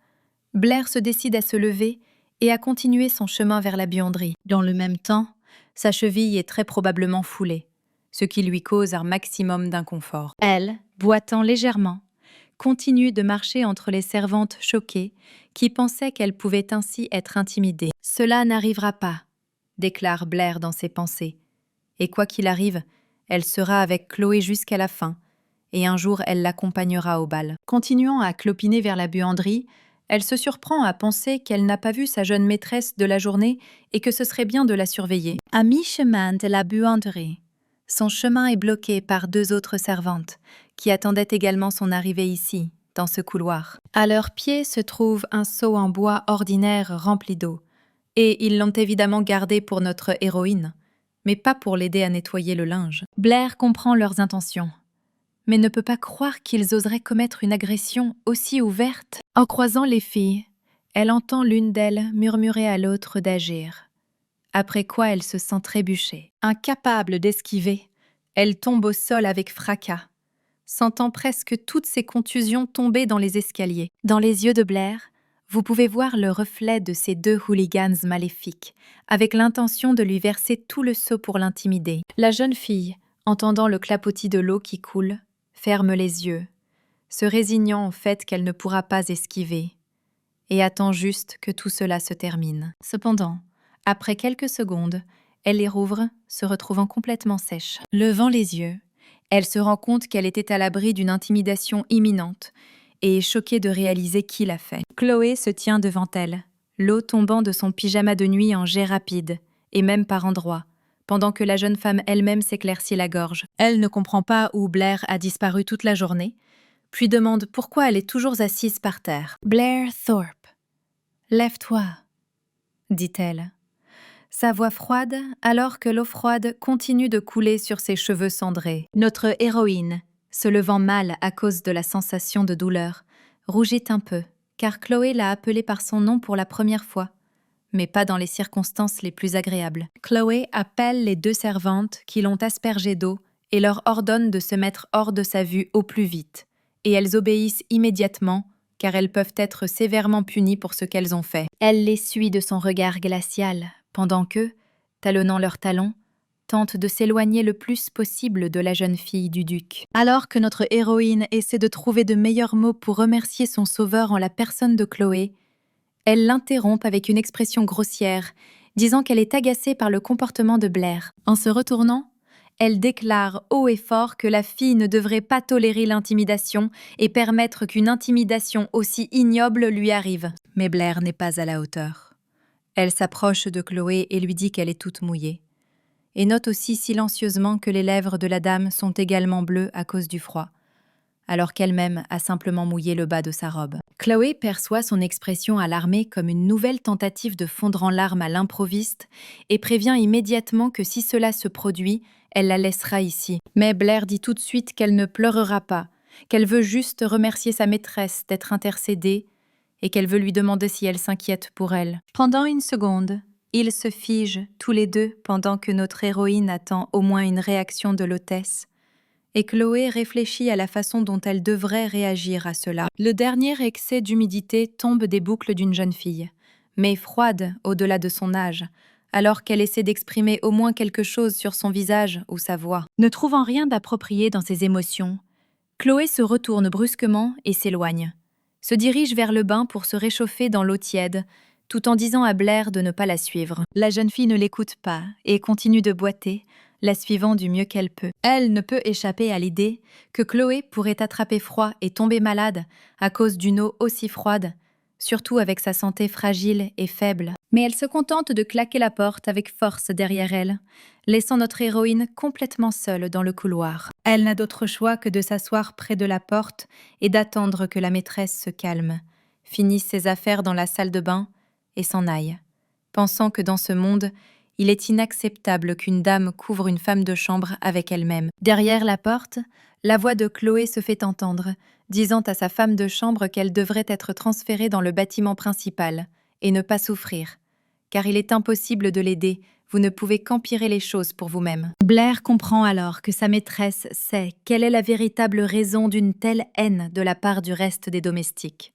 Blair se décide à se lever et à continuer son chemin vers la buanderie. Dans le même temps, sa cheville est très probablement foulée, ce qui lui cause un maximum d'inconfort. Elle, boitant légèrement, continue de marcher entre les servantes choquées qui pensaient qu'elle pouvait ainsi être intimidée. « Cela n'arrivera pas », déclare Blair dans ses pensées. Et quoi qu'il arrive, elle sera avec Chloé jusqu'à la fin, et un jour elle l'accompagnera au bal. Continuant à clopiner vers la buanderie, elle se surprend à penser qu'elle n'a pas vu sa jeune maîtresse de la journée et que ce serait bien de la surveiller. À mi-chemin de la buanderie, son chemin est bloqué par 2 autres servantes, qui attendaient également son arrivée ici, dans ce couloir. À leurs pieds se trouve un seau en bois ordinaire rempli d'eau, et ils l'ont évidemment gardé pour notre héroïne, mais pas pour l'aider à nettoyer le linge. Blair comprend leurs intentions, mais ne peut pas croire qu'ils oseraient commettre une agression aussi ouverte. En croisant les filles, elle entend l'une d'elles murmurer à l'autre d'agir, après quoi elle se sent trébucher. Incapable d'esquiver, elle tombe au sol avec fracas, sentant presque toutes ses contusions tomber dans les escaliers. Dans les yeux de Blair, vous pouvez voir le reflet de ces 2 hooligans maléfiques, avec l'intention de lui verser tout le seau pour l'intimider. La jeune fille, entendant le clapotis de l'eau qui coule, ferme les yeux, se résignant au fait qu'elle ne pourra pas esquiver, et attend juste que tout cela se termine. Cependant, après quelques secondes, elle les rouvre, se retrouvant complètement sèche. Levant les yeux, Elle se rend compte qu'elle était à l'abri d'une intimidation imminente et est choquée de réaliser qui l'a fait. Chloé se tient devant elle, l'eau tombant de son pyjama de nuit en jets rapides, et même par endroits, pendant que la jeune femme elle-même s'éclaircit la gorge. Elle ne comprend pas où Blair a disparu toute la journée, puis demande pourquoi elle est toujours assise par terre. « Blair Thorpe, lève-toi », dit-elle. Sa voix froide, alors que l'eau froide continue de couler sur ses cheveux cendrés. Notre héroïne, se levant mal à cause de la sensation de douleur, rougit un peu, car Chloé l'a appelée par son nom pour la première fois, mais pas dans les circonstances les plus agréables. Chloé appelle les 2 servantes qui l'ont aspergée d'eau et leur ordonne de se mettre hors de sa vue au plus vite, et elles obéissent immédiatement, car elles peuvent être sévèrement punies pour ce qu'elles ont fait. Elle les suit de son regard glacial, pendant qu'eux, talonnant leurs talons, tentent de s'éloigner le plus possible de la jeune fille du duc. Alors que notre héroïne essaie de trouver de meilleurs mots pour remercier son sauveur en la personne de Chloé, elle l'interrompt avec une expression grossière, disant qu'elle est agacée par le comportement de Blair. En se retournant, elle déclare haut et fort que la fille ne devrait pas tolérer l'intimidation et permettre qu'une intimidation aussi ignoble lui arrive. Mais Blair n'est pas à la hauteur. Elle s'approche de Chloé et lui dit qu'elle est toute mouillée, et note aussi silencieusement que les lèvres de la dame sont également bleues à cause du froid, alors qu'elle-même a simplement mouillé le bas de sa robe. Chloé perçoit son expression alarmée comme une nouvelle tentative de fondre en larmes à l'improviste et prévient immédiatement que si cela se produit, elle la laissera ici. Mais Blair dit tout de suite qu'elle ne pleurera pas, qu'elle veut juste remercier sa maîtresse d'être intercédée et qu'elle veut lui demander si elle s'inquiète pour elle. Pendant une seconde, ils se figent tous les deux pendant que notre héroïne attend au moins une réaction de l'hôtesse, et Chloé réfléchit à la façon dont elle devrait réagir à cela. Le dernier excès d'humidité tombe des boucles d'une jeune fille, mais froide au-delà de son âge, alors qu'elle essaie d'exprimer au moins quelque chose sur son visage ou sa voix. Ne trouvant rien d'approprié dans ses émotions, Chloé se retourne brusquement et s'éloigne, se dirige vers le bain pour se réchauffer dans l'eau tiède, tout en disant à Blair de ne pas la suivre. La jeune fille ne l'écoute pas et continue de boiter, la suivant du mieux qu'elle peut. Elle ne peut échapper à l'idée que Chloé pourrait attraper froid et tomber malade à cause d'une eau aussi froide, surtout avec sa santé fragile et faible. Mais elle se contente de claquer la porte avec force derrière elle, laissant notre héroïne complètement seule dans le couloir. Elle n'a d'autre choix que de s'asseoir près de la porte et d'attendre que la maîtresse se calme, finisse ses affaires dans la salle de bain et s'en aille, pensant que dans ce monde, il est inacceptable qu'une dame couvre une femme de chambre avec elle-même. Derrière la porte, la voix de Chloé se fait entendre, disant à sa femme de chambre qu'elle devrait être transférée dans le bâtiment principal et ne pas souffrir, car il est impossible de l'aider, vous ne pouvez qu'empirer les choses pour vous-même. Blair comprend alors que sa maîtresse sait quelle est la véritable raison d'une telle haine de la part du reste des domestiques.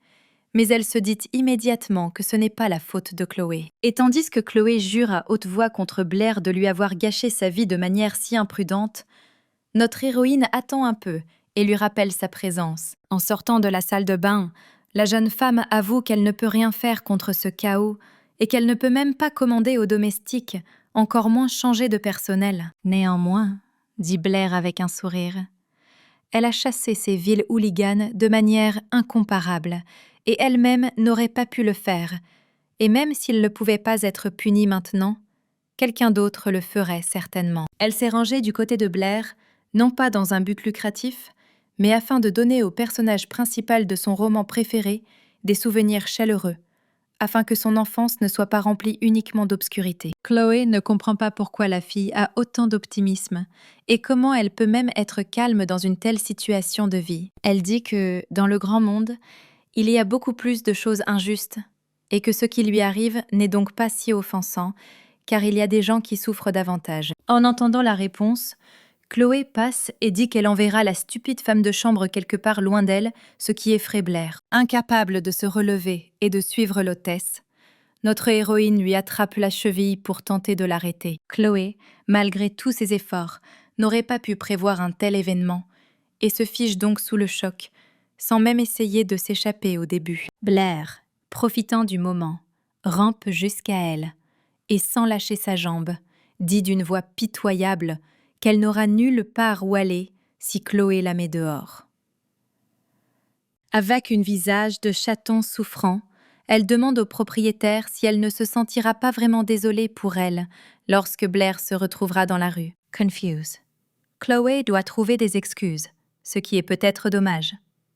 Mais elle se dit immédiatement que ce n'est pas la faute de Chloé. Et tandis que Chloé jure à haute voix contre Blair de lui avoir gâché sa vie de manière si imprudente, notre héroïne attend un peu et lui rappelle sa présence. En sortant de la salle de bain, la jeune femme avoue qu'elle ne peut rien faire contre ce chaos et qu'elle ne peut même pas commander aux domestiques, encore moins changer de personnel. Néanmoins, dit Blair avec un sourire, elle a chassé ces vils hooligans de manière incomparable, et elle-même n'aurait pas pu le faire, et même s'il ne pouvait pas être puni maintenant, quelqu'un d'autre le ferait certainement. Elle s'est rangée du côté de Blair, non pas dans un but lucratif, mais afin de donner au personnage principal de son roman préféré des souvenirs chaleureux, afin que son enfance ne soit pas remplie uniquement d'obscurité. Chloé ne comprend pas pourquoi la fille a autant d'optimisme et comment elle peut même être calme dans une telle situation de vie. Elle dit que, dans le grand monde, il y a beaucoup plus de choses injustes et que ce qui lui arrive n'est donc pas si offensant, car il y a des gens qui souffrent davantage. En entendant la réponse, Chloé passe et dit qu'elle enverra la stupide femme de chambre quelque part loin d'elle, ce qui effraie Blair. Incapable de se relever et de suivre l'hôtesse, notre héroïne lui attrape la cheville pour tenter de l'arrêter. Chloé, malgré tous ses efforts, n'aurait pas pu prévoir un tel événement et se fige donc sous le choc, sans même essayer de s'échapper au début. Blair, profitant du moment, rampe jusqu'à elle et, sans lâcher sa jambe, dit d'une voix pitoyable qu'elle n'aura nulle part où aller si Chloé la met dehors. Avec un visage de chaton souffrant, elle demande au propriétaire si elle ne se sentira pas vraiment désolée pour elle lorsque Blair se retrouvera dans la rue. Confuse. Chloé doit trouver des excuses, ce qui est peut-être dommage.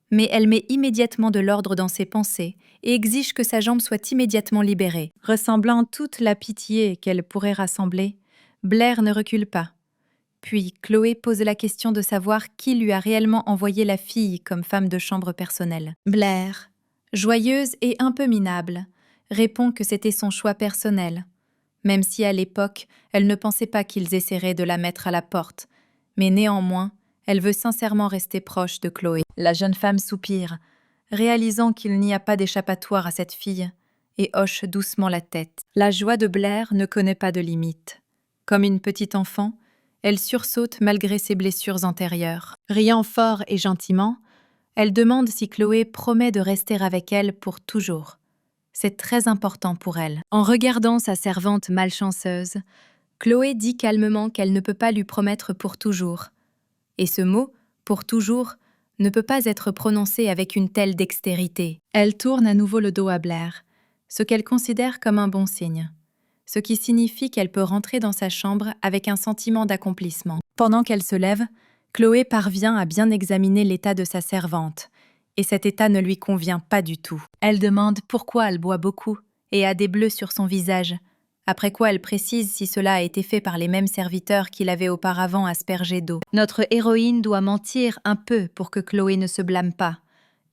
Mais elle met immédiatement de l'ordre dans ses pensées et exige que sa jambe soit immédiatement libérée. Ressemblant toute la pitié qu'elle pourrait rassembler, Blair ne recule pas. Puis Chloé pose la question de savoir qui lui a réellement envoyé la fille comme femme de chambre personnelle. Blair, joyeuse et un peu minable, répond que c'était son choix personnel, même si à l'époque, elle ne pensait pas qu'ils essaieraient de la mettre à la porte, mais néanmoins, elle veut sincèrement rester proche de Chloé. La jeune femme soupire, réalisant qu'il n'y a pas d'échappatoire à cette fille, et hoche doucement la tête. La joie de Blair ne connaît pas de limite. Comme une petite enfant, elle sursaute malgré ses blessures antérieures. Riant fort et gentiment, elle demande si Chloé promet de rester avec elle pour toujours. C'est très important pour elle. En regardant sa servante malchanceuse, Chloé dit calmement qu'elle ne peut pas lui promettre pour toujours. Et ce mot, pour toujours, ne peut pas être prononcé avec une telle dextérité. Elle tourne à nouveau le dos à Blair, ce qu'elle considère comme un bon signe, ce qui signifie qu'elle peut rentrer dans sa chambre avec un sentiment d'accomplissement. Pendant qu'elle se lève, Chloé parvient à bien examiner l'état de sa servante, et cet état ne lui convient pas du tout. Elle demande pourquoi elle boit beaucoup et a des bleus sur son visage, après quoi elle précise si cela a été fait par les mêmes serviteurs qui l'avaient auparavant aspergée d'eau. Notre héroïne doit mentir un peu pour que Chloé ne se blâme pas,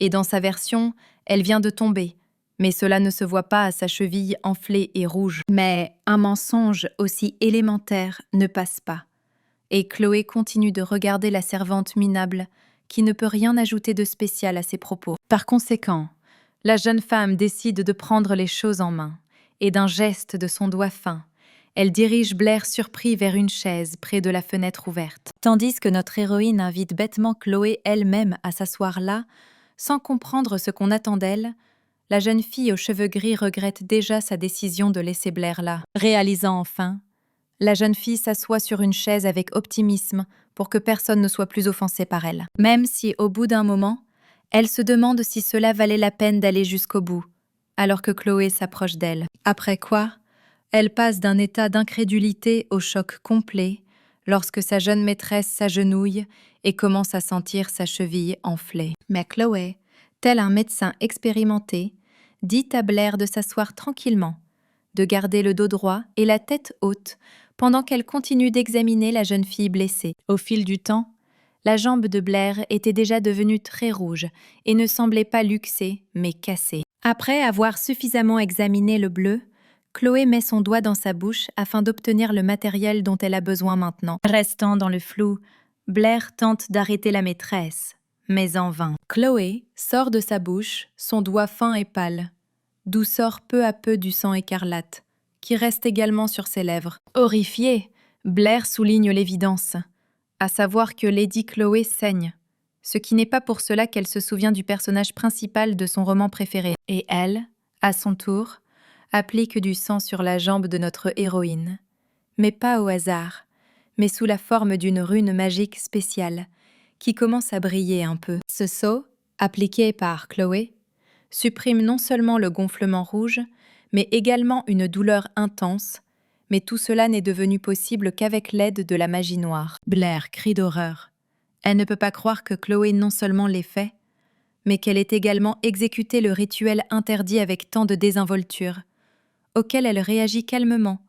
et dans sa version, elle vient de tomber, mais cela ne se voit pas à sa cheville enflée et rouge. Mais un mensonge aussi élémentaire ne passe pas, et Chloé continue de regarder la servante minable, qui ne peut rien ajouter de spécial à ses propos. Par conséquent, la jeune femme décide de prendre les choses en main, et d'un geste de son doigt fin, elle dirige Blair surpris vers une chaise près de la fenêtre ouverte. Tandis que notre héroïne invite bêtement Chloé elle-même à s'asseoir là, sans comprendre ce qu'on attend d'elle, la jeune fille aux cheveux gris regrette déjà sa décision de laisser Blair là. Réalisant enfin, la jeune fille s'assoit sur une chaise avec optimisme pour que personne ne soit plus offensé par elle. Même si, au bout d'un moment, elle se demande si cela valait la peine d'aller jusqu'au bout, alors que Chloé s'approche d'elle. Après quoi, elle passe d'un état d'incrédulité au choc complet lorsque sa jeune maîtresse s'agenouille et commence à sentir sa cheville enflée. Mais Chloé, tel un médecin expérimenté, dit à Blair de s'asseoir tranquillement, de garder le dos droit et la tête haute pendant qu'elle continue d'examiner la jeune fille blessée. Au fil du temps, la jambe de Blair était déjà devenue très rouge et ne semblait pas luxée, mais cassée. Après avoir suffisamment examiné le bleu, Chloé met son doigt dans sa bouche afin d'obtenir le matériel dont elle a besoin maintenant. Restant dans le flou, Blair tente d'arrêter la maîtresse, mais en vain. Chloé sort de sa bouche son doigt fin et pâle, d'où sort peu à peu du sang écarlate, qui reste également sur ses lèvres. Horrifiée, Blair souligne l'évidence, à savoir que Lady Chloé saigne, ce qui n'est pas pour cela qu'elle se souvient du personnage principal de son roman préféré. Et elle, à son tour, applique du sang sur la jambe de notre héroïne, mais pas au hasard, mais sous la forme d'une rune magique spéciale, qui commence à briller un peu. Ce sceau, appliqué par Chloé, supprime non seulement le gonflement rouge, mais également une douleur intense, mais tout cela n'est devenu possible qu'avec l'aide de la magie noire. Blair crie d'horreur. Elle ne peut pas croire que Chloé non seulement l'ait fait, mais qu'elle ait également exécuté le rituel interdit avec tant de désinvolture, auquel elle réagit calmement,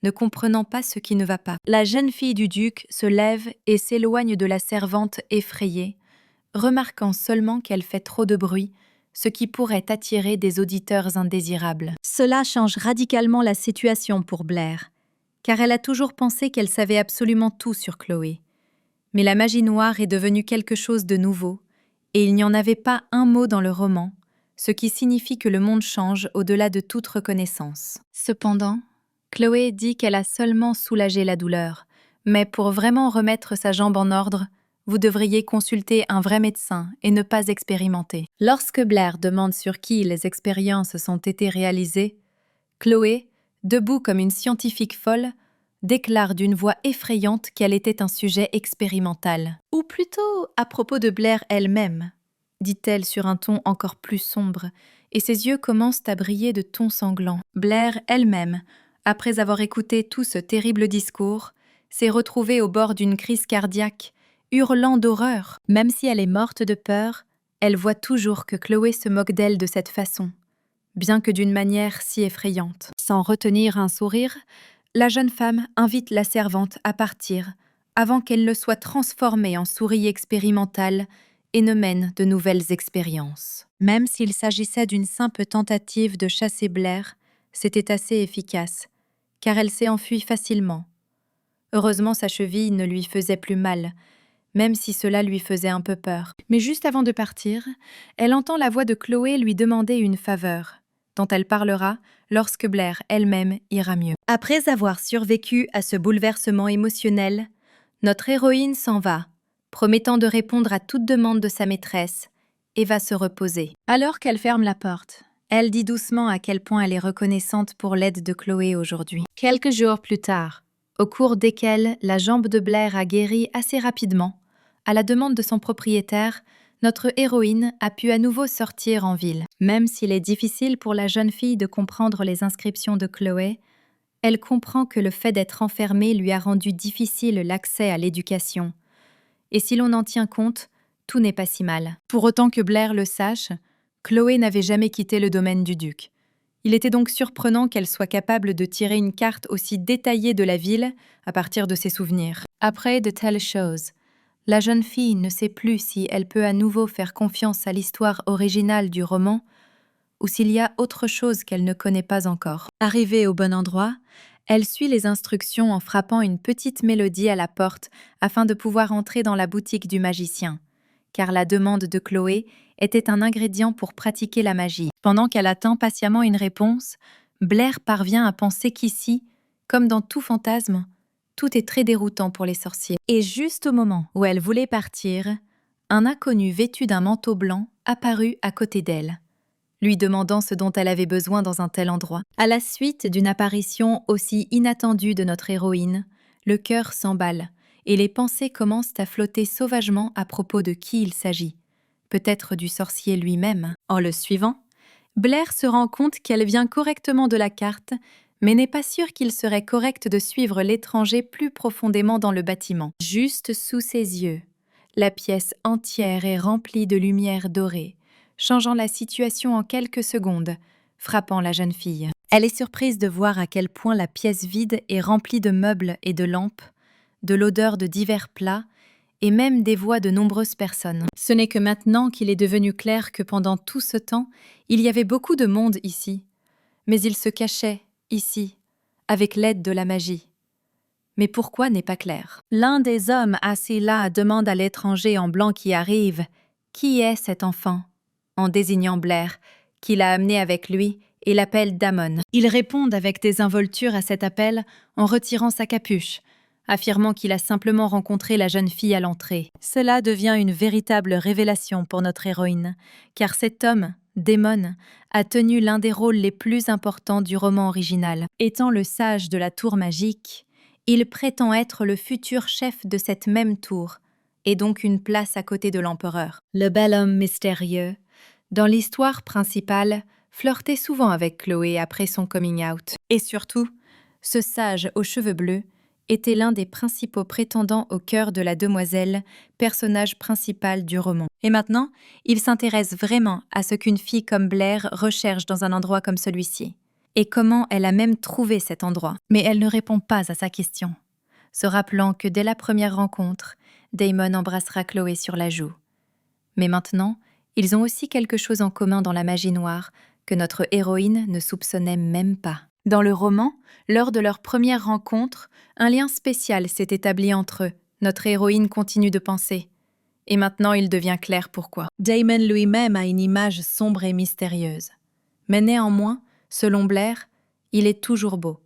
ne comprenant pas ce qui ne va pas. La jeune fille du duc se lève et s'éloigne de la servante effrayée, remarquant seulement qu'elle fait trop de bruit, ce qui pourrait attirer des auditeurs indésirables. Cela change radicalement la situation pour Blair, car elle a toujours pensé qu'elle savait absolument tout sur Chloé. Mais la magie noire est devenue quelque chose de nouveau, et il n'y en avait pas un mot dans le roman, ce qui signifie que le monde change au-delà de toute reconnaissance. Cependant, Chloé dit qu'elle a seulement soulagé la douleur, mais pour vraiment remettre sa jambe en ordre, vous devriez consulter un vrai médecin et ne pas expérimenter. Lorsque Blair demande sur qui les expériences ont été réalisées, Chloé, debout comme une scientifique folle, déclare d'une voix effrayante qu'elle était un sujet expérimental. Ou plutôt à propos de Blair elle-même, dit-elle sur un ton encore plus sombre, et ses yeux commencent à briller de tons sanglants. Blair elle-même, après avoir écouté tout ce terrible discours, s'est retrouvée au bord d'une crise cardiaque, hurlant d'horreur. Même si elle est morte de peur, elle voit toujours que Chloé se moque d'elle de cette façon, bien que d'une manière si effrayante. Sans retenir un sourire, la jeune femme invite la servante à partir avant qu'elle ne soit transformée en souris expérimentale et ne mène de nouvelles expériences. Même s'il s'agissait d'une simple tentative de chasser Blair, c'était assez efficace, car elle s'est enfuie facilement. Heureusement, sa cheville ne lui faisait plus mal, même si cela lui faisait un peu peur. Mais juste avant de partir, elle entend la voix de Chloé lui demander une faveur, dont elle parlera lorsque Blair elle-même ira mieux. Après avoir survécu à ce bouleversement émotionnel, notre héroïne s'en va, promettant de répondre à toute demande de sa maîtresse, et va se reposer. Alors qu'elle ferme la porte, elle dit doucement à quel point elle est reconnaissante pour l'aide de Chloé aujourd'hui. Quelques jours plus tard, au cours desquels la jambe de Blair a guéri assez rapidement, à la demande de son propriétaire, notre héroïne a pu à nouveau sortir en ville. Même s'il est difficile pour la jeune fille de comprendre les inscriptions de Chloé, elle comprend que le fait d'être enfermée lui a rendu difficile l'accès à l'éducation. Et si l'on en tient compte, tout n'est pas si mal. Pour autant que Blair le sache, Chloé n'avait jamais quitté le domaine du duc. Il était donc surprenant qu'elle soit capable de tirer une carte aussi détaillée de la ville à partir de ses souvenirs. Après de telles choses, la jeune fille ne sait plus si elle peut à nouveau faire confiance à l'histoire originale du roman ou s'il y a autre chose qu'elle ne connaît pas encore. Arrivée au bon endroit, elle suit les instructions en frappant une petite mélodie à la porte afin de pouvoir entrer dans la boutique du magicien, car la demande de Chloé était un ingrédient pour pratiquer la magie. Pendant qu'elle attend patiemment une réponse, Blair parvient à penser qu'ici, comme dans tout fantasme, tout est très déroutant pour les sorciers. Et juste au moment où elle voulait partir, un inconnu vêtu d'un manteau blanc apparut à côté d'elle, lui demandant ce dont elle avait besoin dans un tel endroit. À la suite d'une apparition aussi inattendue de notre héroïne, le cœur s'emballe et les pensées commencent à flotter sauvagement à propos de qui il s'agit. Peut-être du sorcier lui-même. En le suivant, Blair se rend compte qu'elle vient correctement de la carte, mais n'est pas sûre qu'il serait correct de suivre l'étranger plus profondément dans le bâtiment. Juste sous ses yeux, la pièce entière est remplie de lumière dorée, changeant la situation en quelques secondes, frappant la jeune fille. Elle est surprise de voir à quel point la pièce vide est remplie de meubles et de lampes, de l'odeur de divers plats, et même des voix de nombreuses personnes. Ce n'est que maintenant qu'il est devenu clair que pendant tout ce temps, il y avait beaucoup de monde ici. Mais il se cachait, ici, avec l'aide de la magie. Mais pourquoi n'est pas clair? L'un des hommes assis là demande à l'étranger en blanc qui arrive « Qui est cet enfant ?» en désignant Blair, qui l'a amené avec lui et l'appelle Damon. Il répond avec désinvolture à cet appel en retirant sa capuche, affirmant qu'il a simplement rencontré la jeune fille à l'entrée. Cela devient une véritable révélation pour notre héroïne, car cet homme, Damon, a tenu l'un des rôles les plus importants du roman original. Étant le sage de la tour magique, il prétend être le futur chef de cette même tour, et donc une place à côté de l'empereur. Le bel homme mystérieux, dans l'histoire principale, flirtait souvent avec Chloé après son coming out. Et surtout, ce sage aux cheveux bleus était l'un des principaux prétendants au cœur de la demoiselle, personnage principal du roman. Et maintenant, il s'intéresse vraiment à ce qu'une fille comme Blair recherche dans un endroit comme celui-ci. Et comment elle a même trouvé cet endroit. Mais elle ne répond pas à sa question, se rappelant que dès la première rencontre, Damon embrassera Chloé sur la joue. Mais maintenant, ils ont aussi quelque chose en commun dans la magie noire que notre héroïne ne soupçonnait même pas. Dans le roman, lors de leur première rencontre, un lien spécial s'est établi entre eux, notre héroïne continue de penser. Et maintenant, il devient clair pourquoi. Damon lui-même a une image sombre et mystérieuse. Mais néanmoins, selon Blair, il est toujours beau,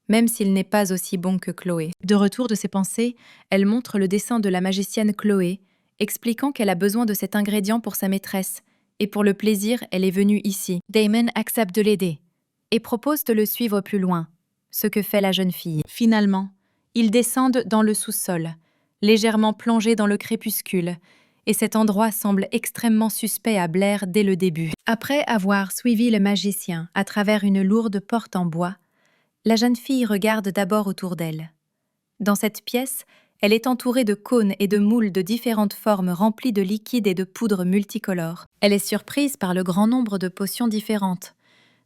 même s'il n'est pas aussi bon que Chloé. De retour de ses pensées, elle montre le dessin de la magicienne Chloé, expliquant qu'elle a besoin de cet ingrédient pour sa maîtresse, et pour le plaisir, elle est venue ici. Damon accepte de l'aider, et propose de le suivre plus loin, ce que fait la jeune fille. Finalement, Ils descendent dans le sous-sol, légèrement plongés dans le crépuscule, et cet endroit semble extrêmement suspect à Blair dès le début. Après avoir suivi le magicien à travers une lourde porte en bois, la jeune fille regarde d'abord autour d'elle. Dans cette pièce, elle est entourée de cônes et de moules de différentes formes remplis de liquides et de poudres multicolores. Elle est surprise par le grand nombre de potions différentes,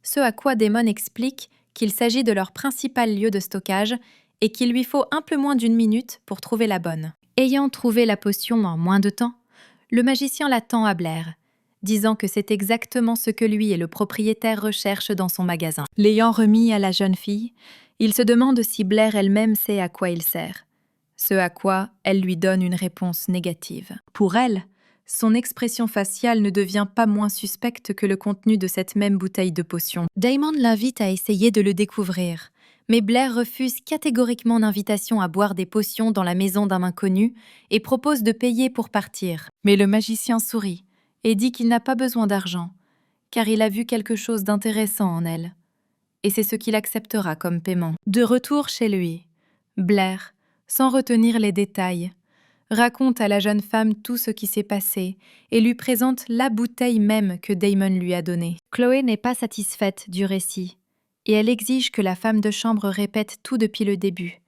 ce à quoi Damon explique qu'il s'agit de leur principal lieu de stockage et qu'il lui faut un peu moins d'1 minute pour trouver la bonne. Ayant trouvé la potion en moins de temps, le magicien la tend à Blair, disant que c'est exactement ce que lui et le propriétaire recherchent dans son magasin. L'ayant remis à la jeune fille, il se demande si Blair elle-même sait à quoi il sert, ce à quoi elle lui donne une réponse négative. Pour elle, son expression faciale ne devient pas moins suspecte que le contenu de cette même bouteille de potion. Damon l'invite à essayer de le découvrir, mais Blair refuse catégoriquement l'invitation à boire des potions dans la maison d'un inconnu et propose de payer pour partir. Mais le magicien sourit et dit qu'il n'a pas besoin d'argent, car il a vu quelque chose d'intéressant en elle. Et c'est ce qu'il acceptera comme paiement. De retour chez lui, Blair, sans retenir les détails, raconte à la jeune femme tout ce qui s'est passé et lui présente la bouteille même que Damon lui a donnée. Chloé n'est pas satisfaite du récit, et elle exige que la femme de chambre répète tout depuis le début.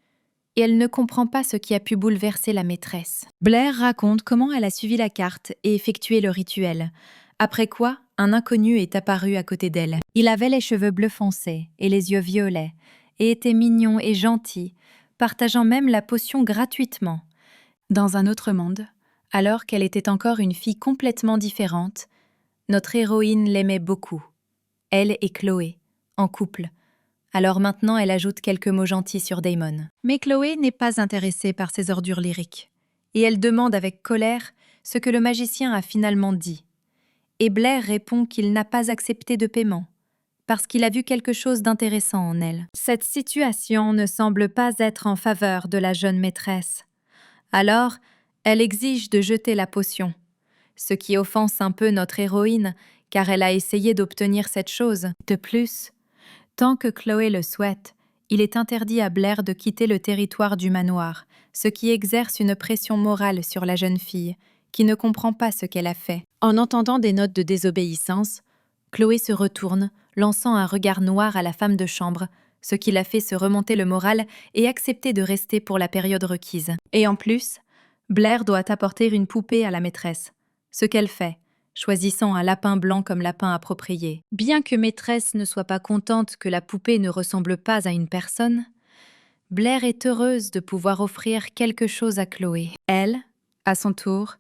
Et elle ne comprend pas ce qui a pu bouleverser la maîtresse. Blair raconte comment elle a suivi la carte et effectué le rituel, après quoi un inconnu est apparu à côté d'elle. Il avait les cheveux bleu foncé et les yeux violets, et était mignon et gentil, partageant même la potion gratuitement. Dans un autre monde, alors qu'elle était encore une fille complètement différente, notre héroïne l'aimait beaucoup. Elle et Chloé, en couple. Alors maintenant, elle ajoute quelques mots gentils sur Damon. Mais Chloé n'est pas intéressée par ses ordures lyriques, et elle demande avec colère ce que le magicien a finalement dit. Et Blair répond qu'il n'a pas accepté de paiement, parce qu'il a vu quelque chose d'intéressant en elle. Cette situation ne semble pas être en faveur de la jeune maîtresse. Alors, elle exige de jeter la potion, ce qui offense un peu notre héroïne, car elle a essayé d'obtenir cette chose. De plus, tant que Chloé le souhaite, il est interdit à Blair de quitter le territoire du manoir, ce qui exerce une pression morale sur la jeune fille, qui ne comprend pas ce qu'elle a fait. En entendant des notes de désobéissance, Chloé se retourne, lançant un regard noir à la femme de chambre, ce qui la fait se remonter le moral et accepter de rester pour la période requise. Et en plus, Blair doit apporter une poupée à la maîtresse, ce qu'elle fait, choisissant un lapin blanc comme lapin approprié. Bien que maîtresse ne soit pas contente que la poupée ne ressemble pas à une personne, Blair est heureuse de pouvoir offrir quelque chose à Chloé. Elle, à son tour,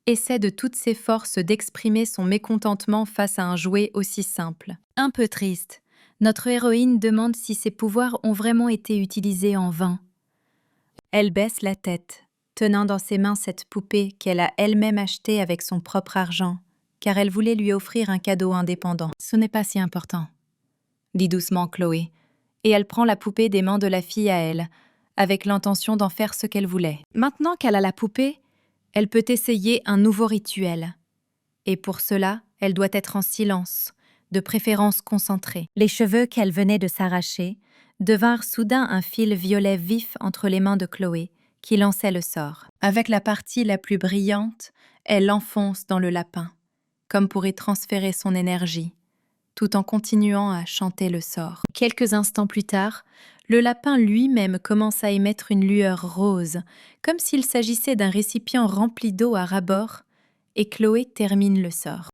essaie de toutes ses forces d'exprimer son mécontentement face à un jouet aussi simple. Un peu triste, notre héroïne demande si ses pouvoirs ont vraiment été utilisés en vain. Elle baisse la tête, tenant dans ses mains cette poupée qu'elle a elle-même achetée avec son propre argent, car elle voulait lui offrir un cadeau indépendant. « Ce n'est pas si important », dit doucement Chloé, et elle prend la poupée des mains de la fille à elle, avec l'intention d'en faire ce qu'elle voulait. Maintenant qu'elle a la poupée, elle peut essayer un nouveau rituel. Et pour cela, elle doit être en silence, de préférence concentrée. Les cheveux qu'elle venait de s'arracher devinrent soudain un fil violet vif entre les mains de Chloé, qui lançait le sort. Avec la partie la plus brillante, elle l'enfonce dans le lapin, comme pour y transférer son énergie, tout en continuant à chanter le sort. Quelques instants plus tard, le lapin lui-même commence à émettre une lueur rose, comme s'il s'agissait d'un récipient rempli d'eau à ras-bord, et Chloé termine le sort.